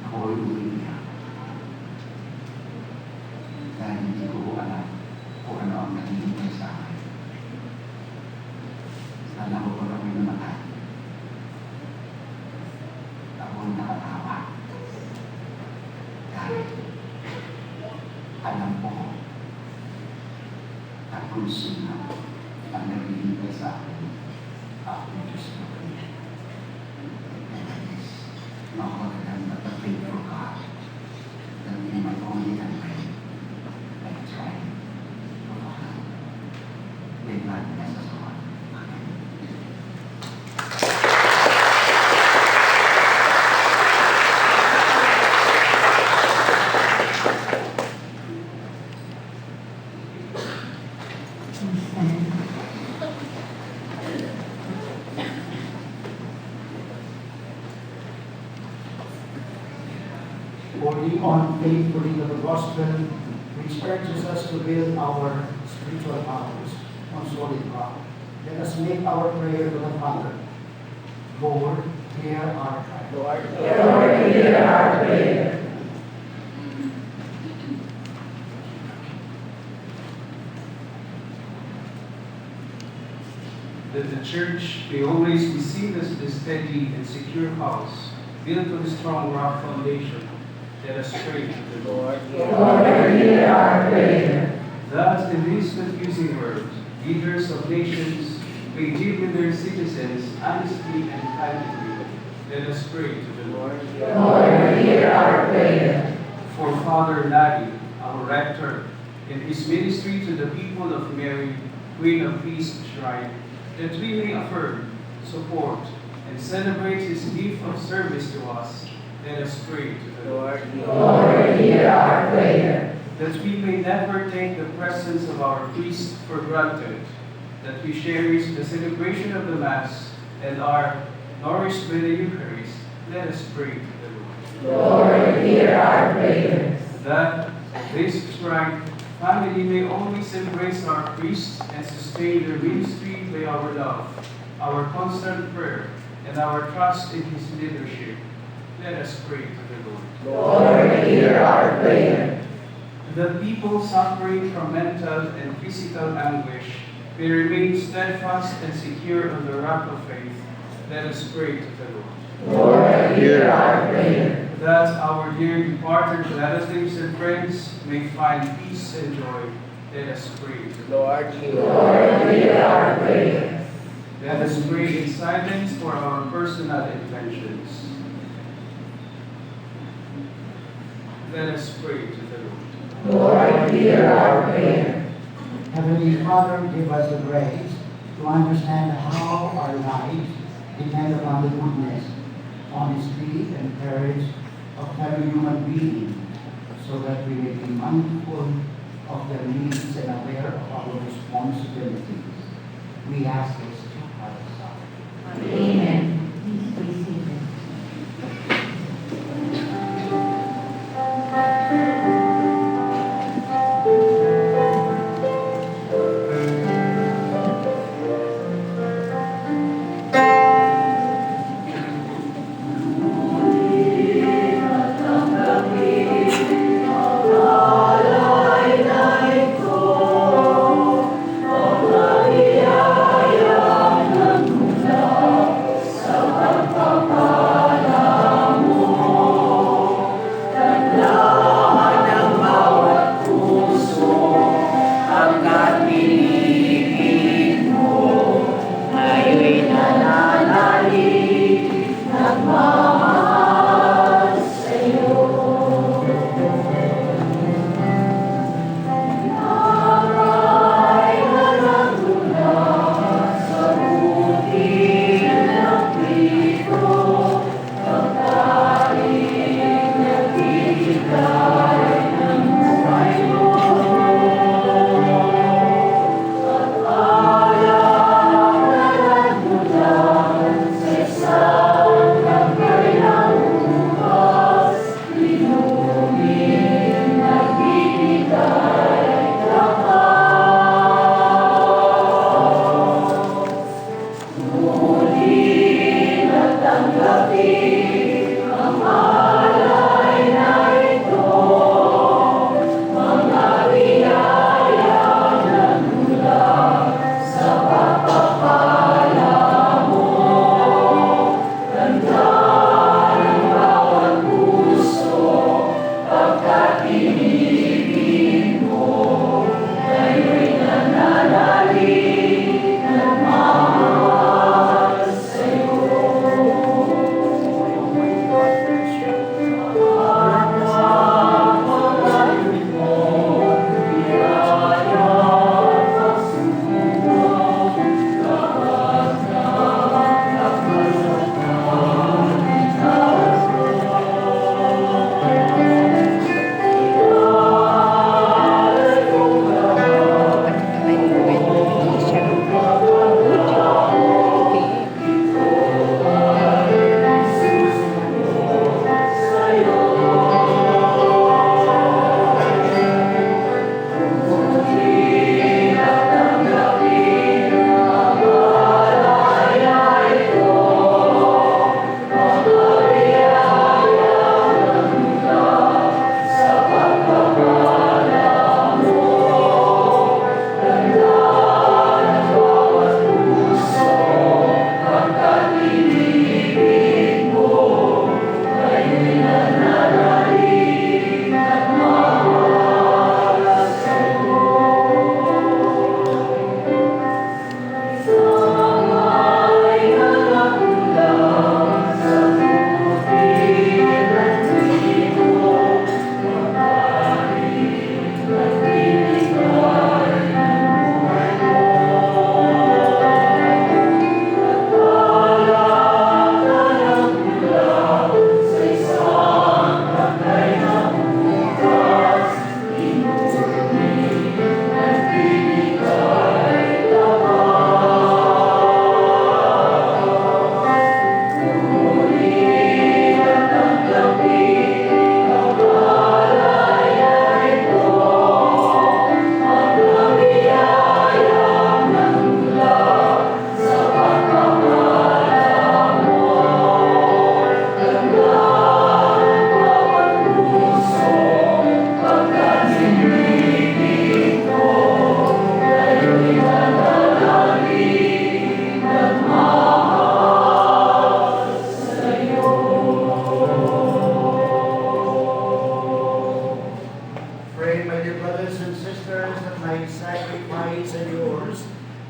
ako'y umiiyak. Dahil hindi ko alam kung ano ang naghihintay sa akin. Sana ko pag ako'y namatay. Ako'y nakatawa. Dahil alam ko at kung sino ang naghihintay sa akin. After this story, and that is no other than but the faithful God, that in my only and way, I try to follow. May God bless us all. Amen. Holding on faithfully to the gospel, which urges us to build our spiritual house on solid rock. Let us make our prayer to the Father. Lord, hear our prayer. Lord, hear our prayer. That the church may always be seen as a steady and secure house, built on a strong rock foundation. Let us pray to the Lord. Lord, hear our prayer. That in this confusing world, leaders of nations may deal with their citizens honestly and kindly. Let us pray to the Lord. Lord, hear our prayer. For Father Nagi, our rector, in his ministry to the people of Mary, Queen of Peace Shrine, that we may affirm, support, and celebrate his gift of service to us. Let us pray to the Lord. Lord, hear our prayer. That we may never take the presence of our priest for granted, that we cherish the celebration of the Mass and are nourished by the Eucharist. Let us pray to the Lord. Lord, hear our prayer. That this shrine family may always embrace our priests and sustain their ministry by our love, our constant prayer, and our trust in his leadership. Let us pray to the Lord. Lord, hear our prayer. That people suffering from mental and physical anguish may remain steadfast and secure on the rock of faith. Let us pray to the Lord. Lord, hear our prayer. That our dear departed relatives and friends may find peace and joy. Let us pray to the Lord. Lord, hear our prayer. Let us pray in silence for our personal intentions. Let us pray to the Lord. Lord, hear our prayer. Heavenly Father, give us the grace to understand how our lives depend upon the goodness, honesty, and courage of every human being, so that we may be mindful of their needs and aware of our responsibilities. We ask this through Christ. Amen. Please be seated.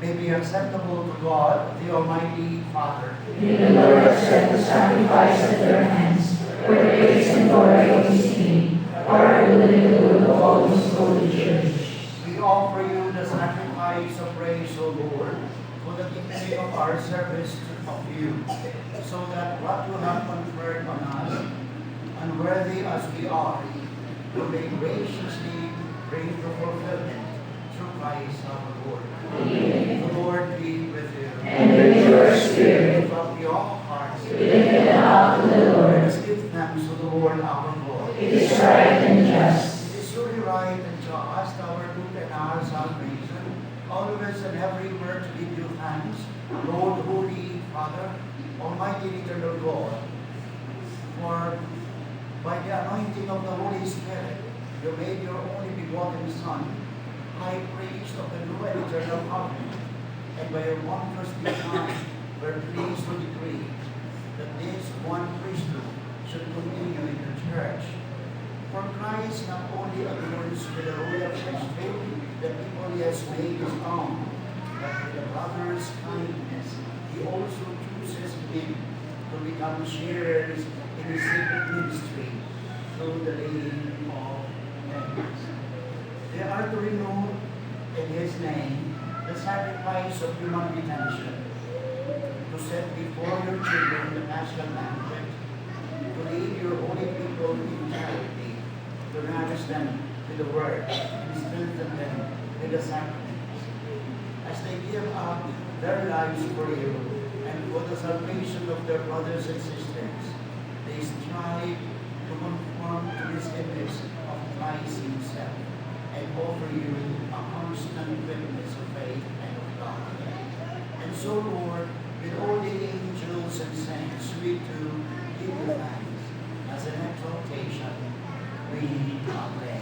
may be acceptable to God, the Almighty Father. May the Lord accept the sacrifice at their hands, for the praise and glory of his name, for our good and the good of all his holy church. We offer you the sacrifice of praise, O Lord, for the dignity of our service of you, so that what you have conferred on us, unworthy as we are, you may graciously bring to fulfillment through Christ our Lord. Amen. The Lord be with you. And with your spirit, Lift up your hearts. we lift them up to the Lord. Let us give thanks to the Lord our God. It is right and just. It is truly right and just, our good and our salvation, always and everywhere to give you thanks, Lord, Holy Father, Almighty and eternal God, for by the anointing of the Holy Spirit, you made your only begotten Son, high priest of the new and eternal covenant, and by your wondrous design were pleased to decree that this one priesthood should continue in the church. For Christ not only adorns with the royal priesthood that equally has made his own, but with the brother's kindness, he also chooses him to become sharers in his sacred ministry through the laying of hands. They are to renew in his name the sacrifice of human redemption, to set before your children the paschal banquet, to lead your holy people in charity, to nourish them with the word, and strengthen them with the sacraments. As they give up their lives for you and for the salvation of their brothers and sisters, they strive to conform to this image of Christ himself and offer you a constant witness of faith and of God. And so, Lord, with all the angels and saints, we too give you thanks as an exaltation. We acclaim.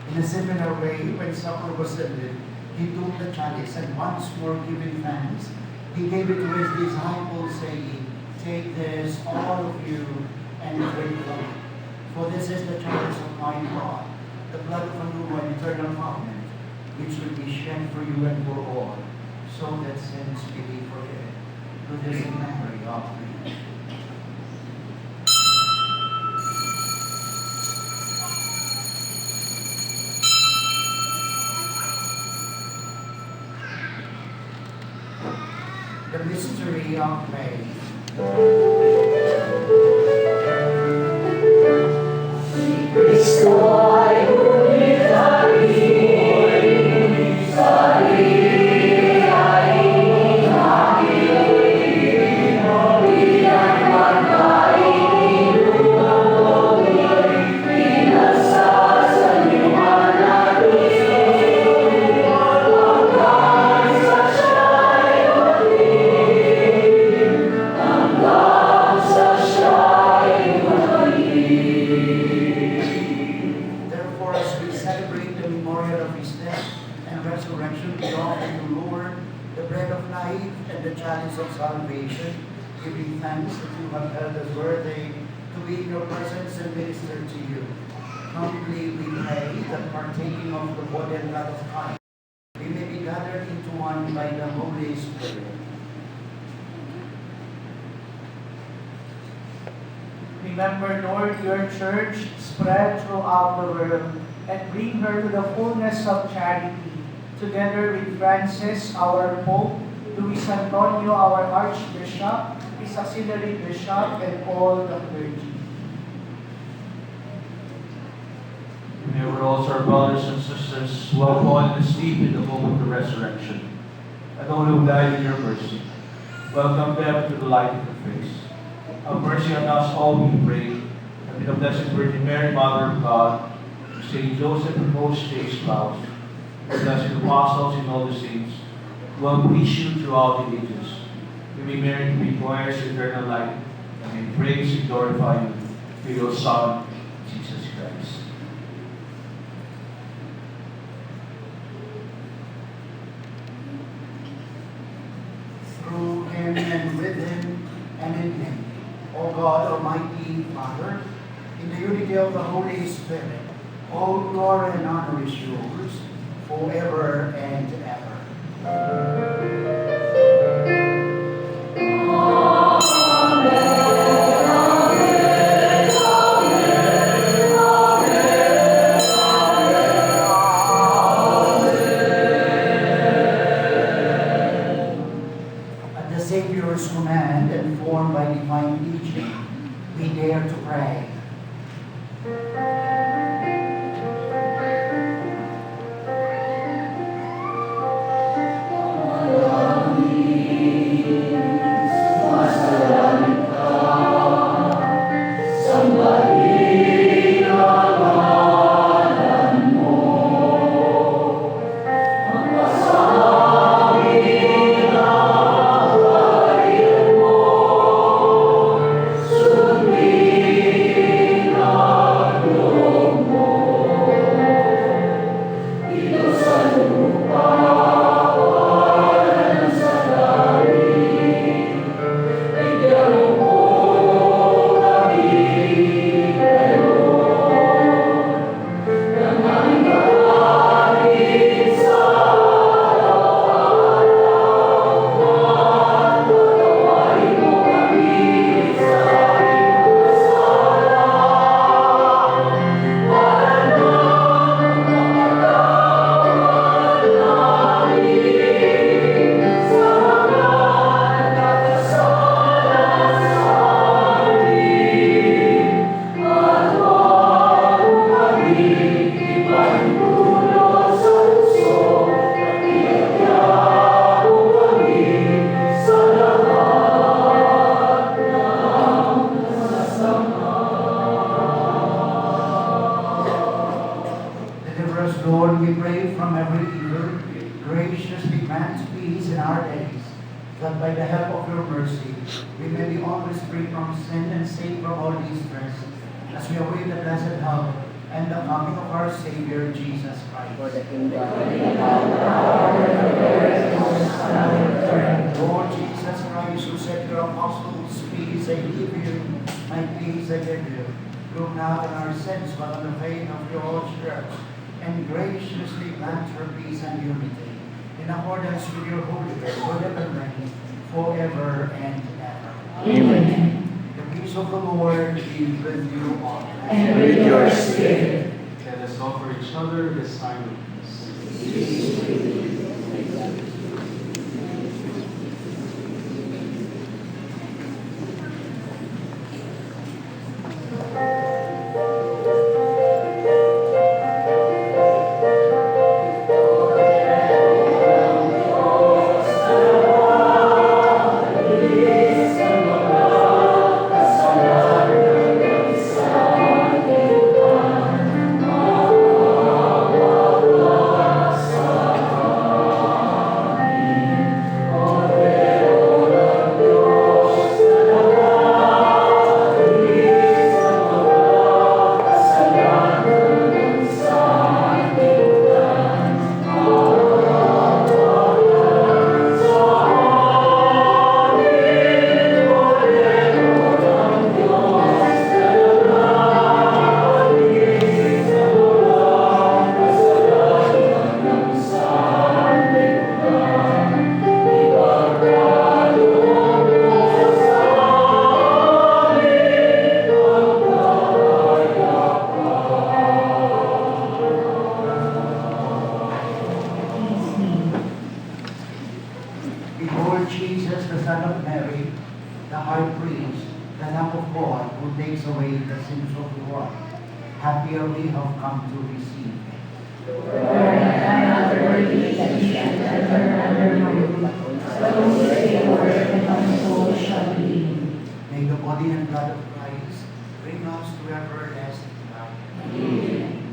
In a similar way, when supper was ended, he took the chalice, and once more giving thanks, he gave it to his disciples, saying, "Take this, all of you, and drink from it. For this is the chalice of my blood, the blood of a new and eternal covenant, which will be shed for you and for all, so that sins may be forgiven. Do this in memory of me." The mystery of faith. God. resurrection, we offer you, Lord, the bread of life and the chalice of salvation, giving thanks that you have held us worthy to be in your presence and minister to you. Humbly we pray that partaking of the body and blood of Christ, we may be gathered into one by the Holy Spirit. Remember, Lord, your church spread throughout the world and bring her to the fullness of charity, together with Francis, our Pope, Luis Antonio, our Archbishop, his auxiliary bishop, and all the clergy. Remember also our brothers and sisters who have fallen asleep in the hope of the resurrection, and all who died in your mercy. Welcome them to the light of your face. Have mercy on us all, we pray, and with the Blessed Virgin Mary, Mother of God, Saint Joseph and most chaste spouse, the blessed apostles and all the saints, who have pleased you throughout the ages. We may merit to be heirs of eternal life, and may praise and glorify you through your Son, Jesus Christ. Through him and with him and in him, O God, Almighty Father, in the unity of the Holy Spirit, all glory and honor is yours forever and ever. At the Savior's command and formed by divine teaching, we dare to pray. Deliver us, Lord, we pray, from every evil. Graciously grant peace in our days, that by the help of your mercy we may be always free from sin and safe from all distress, as we await the blessed help and the coming of our Savior, Jesus Christ. For the kingdom, Lord Jesus Christ, who said to your apostles, peace I give you, my peace I give you, look not on our sins, but on the faith of your whole church, and graciously grant her peace and unity, in accordance with your holy will, live and reign forever and ever. Amen. The peace of the Lord be with you all. And with your spirit. Let us offer each other the sign of peace. Lord Jesus, the Son of Mary, the high priest, the Lamb of God, who takes away the sins of the world, happy are we have come to receive. Lord, I am not worthy that you should enter under my roof, but only say a word and my soul shall be healed. May the body and blood of Christ bring us to everlasting life. Amen.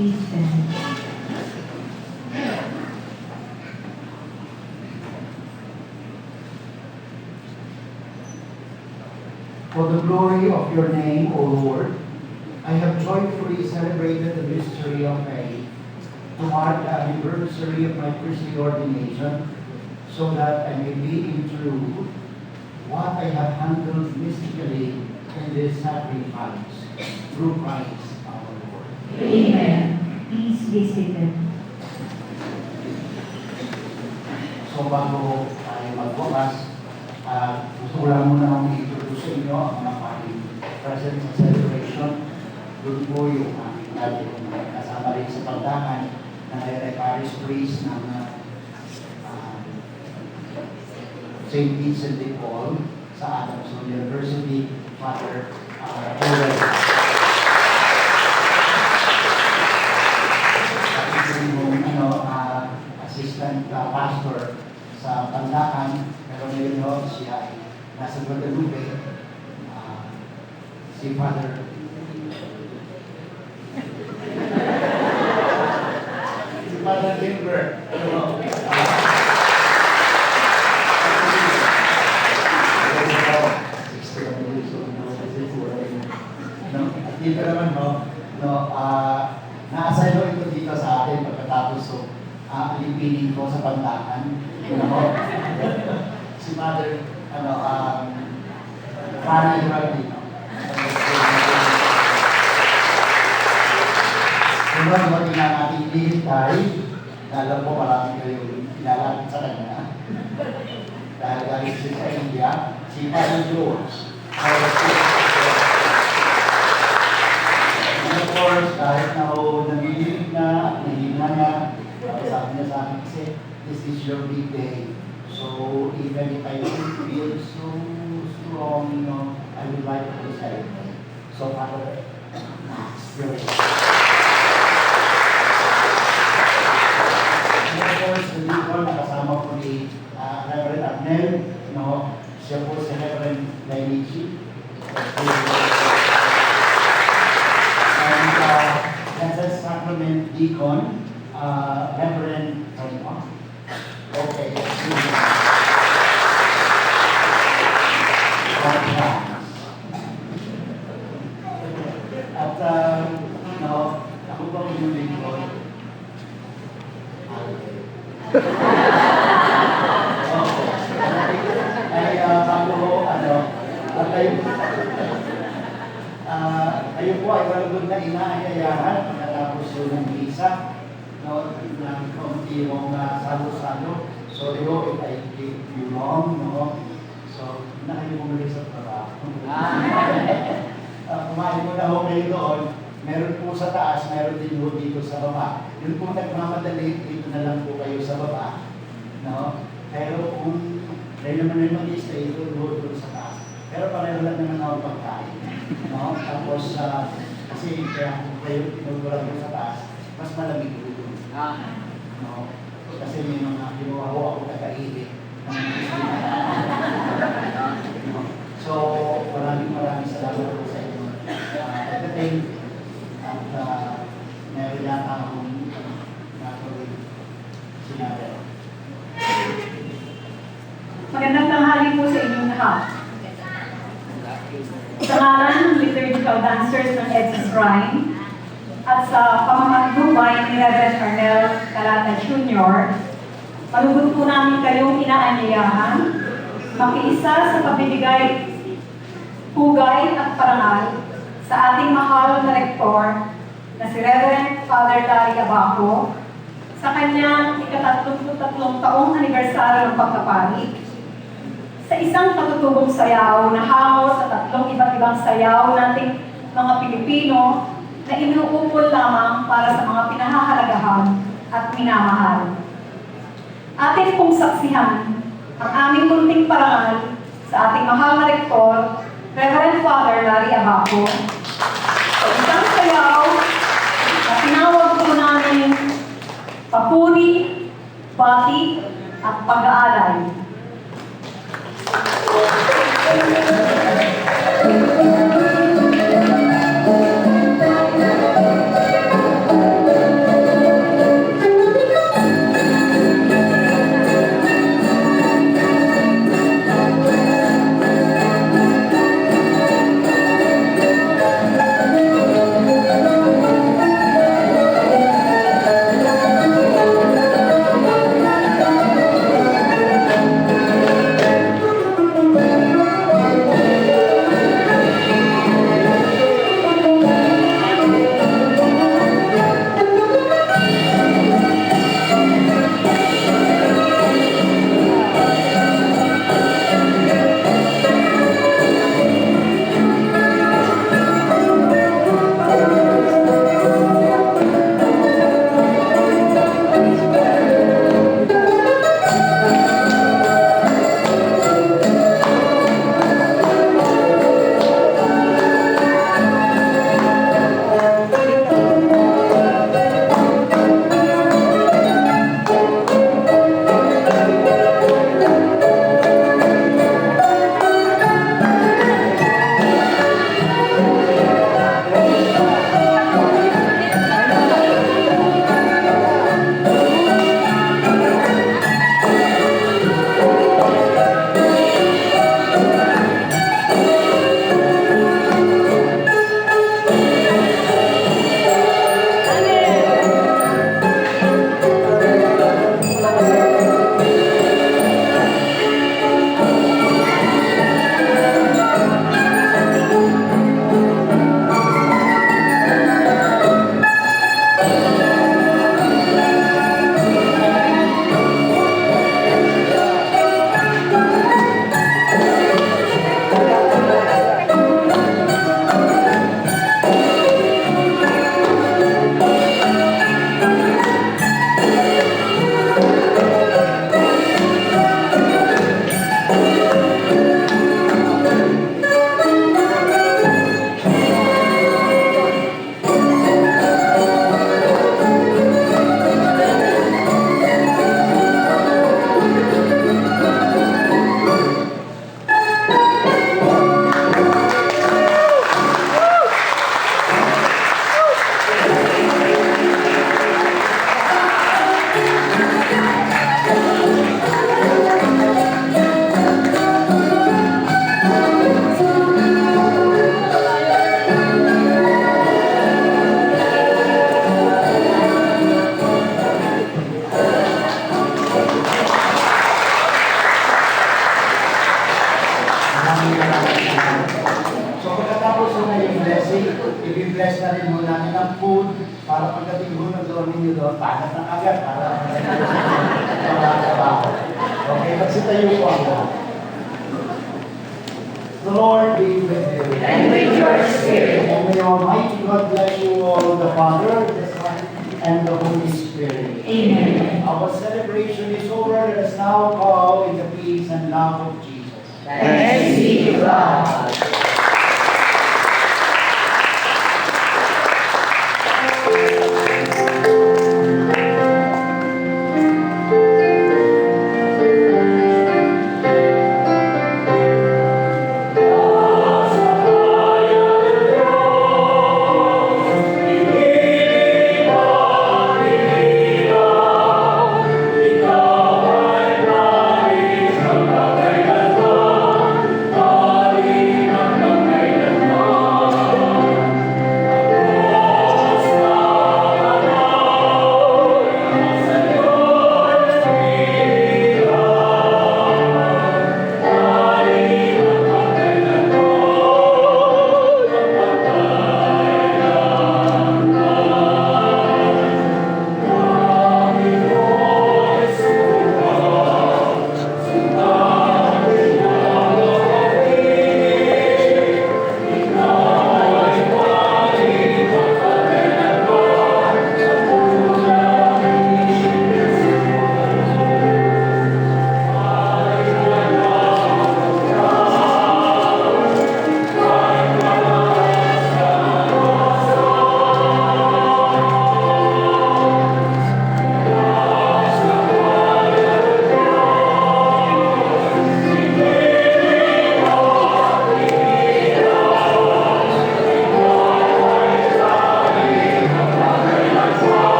Please stand. For the glory of your name, O Lord, I have joyfully celebrated the mystery of faith to mark the anniversary of my priestly ordination, so that I may be in truth what I have handled mystically in this sacrifice, through Christ our Lord. Amen. Please be seated. So bago tayo magbukas, gusto ko lang muna akong i-introduce sa inyo ang mga paring present sa celebration. Doon po yung aming natin kasama rin sa pagdakan na parish priest ng St. Vincent de Paul sa Adamson University, Father Owen. Yung assistant pastor sa Pandakan, pero ngayon ho, siya ay nasa Guadalupe, si Father Gilbert. Dito naman na-assign ho ito dito sa akin pagkatapos alipinin ko sa Pandakan. Si Mother, Fanny Bradley. Kung ano ang ating military, alam ko marami kayong ilalapit sa kanya. Dahil galing siya sa India, si Father George. And of course, kahit na nangihilig na, nahina na, sabi niya sa akin kasi, this is your big day. So, even if I don't feel so strong, I would like to celebrate. So, Father, spirit. And of course, dito nakasama ko ni Reverend Abnel, siya po si Reverend Lainichi. And Blessed Sacrament Deacon, Reverend Tony. Okay. At ako po yung lingkod. Ay, bago kayo po ay malugod na inaanyayahan pagkatapos yung visa. Ng konti mong salo-salo. So, if I give you long, so, na kayo bumili sa trabaho. Kumain mo na ho kayo doon. Meron po sa taas, meron din po dito sa baba. Yun po nagmamadali, dito na lang po kayo sa baba. Pero kung kayo naman ay mag-stay, doon sa taas. Pero pareho lang naman ako pagkain. Tapos, kasi kaya kung kayo tinutulad po sa taas, mas malamig po doon. Kasi may mga ginawa ko ako kakaibig. So, maraming salamat po sa inyo. Pagdating at meron yata akong natuloy sinabi. Magandang tanghali po sa inyong lahat. Sa ngalan ng liturgical dancers ng EDSA Shrine at sa pamamagdubay ni Reverend Arnel Calata Jr., malugod po namin kayong inaanyayahan makiisa sa pabibigay, pugay at parangal sa ating mahal na rektor na si Reverend Father Larry Abaco sa kanyang ika-33 taong anibersaryo ng pagkapari sa isang patutubong sayaw na hango sa 3 iba't ibang sayaw nating mga Pilipino na inuupol lamang para sa mga pinahahalagahan at minamahal. Atin pong saksihan ang aming munting parangal sa ating mahal na rektor, Reverend Father Larry Abaco, sa isang sayaw na tinawag po namin papuri, bati, at pag-aalay. doon ninyo doon, panat ng agad para trabaho. Okay, magsitayo po ang lahat. The Lord be with you. And with your spirit. And may Almighty God bless you all, the Father, the Son, and the Holy Spirit. Amen. Our celebration is over. Let us now go in the peace and love of Jesus. Thanks be to God.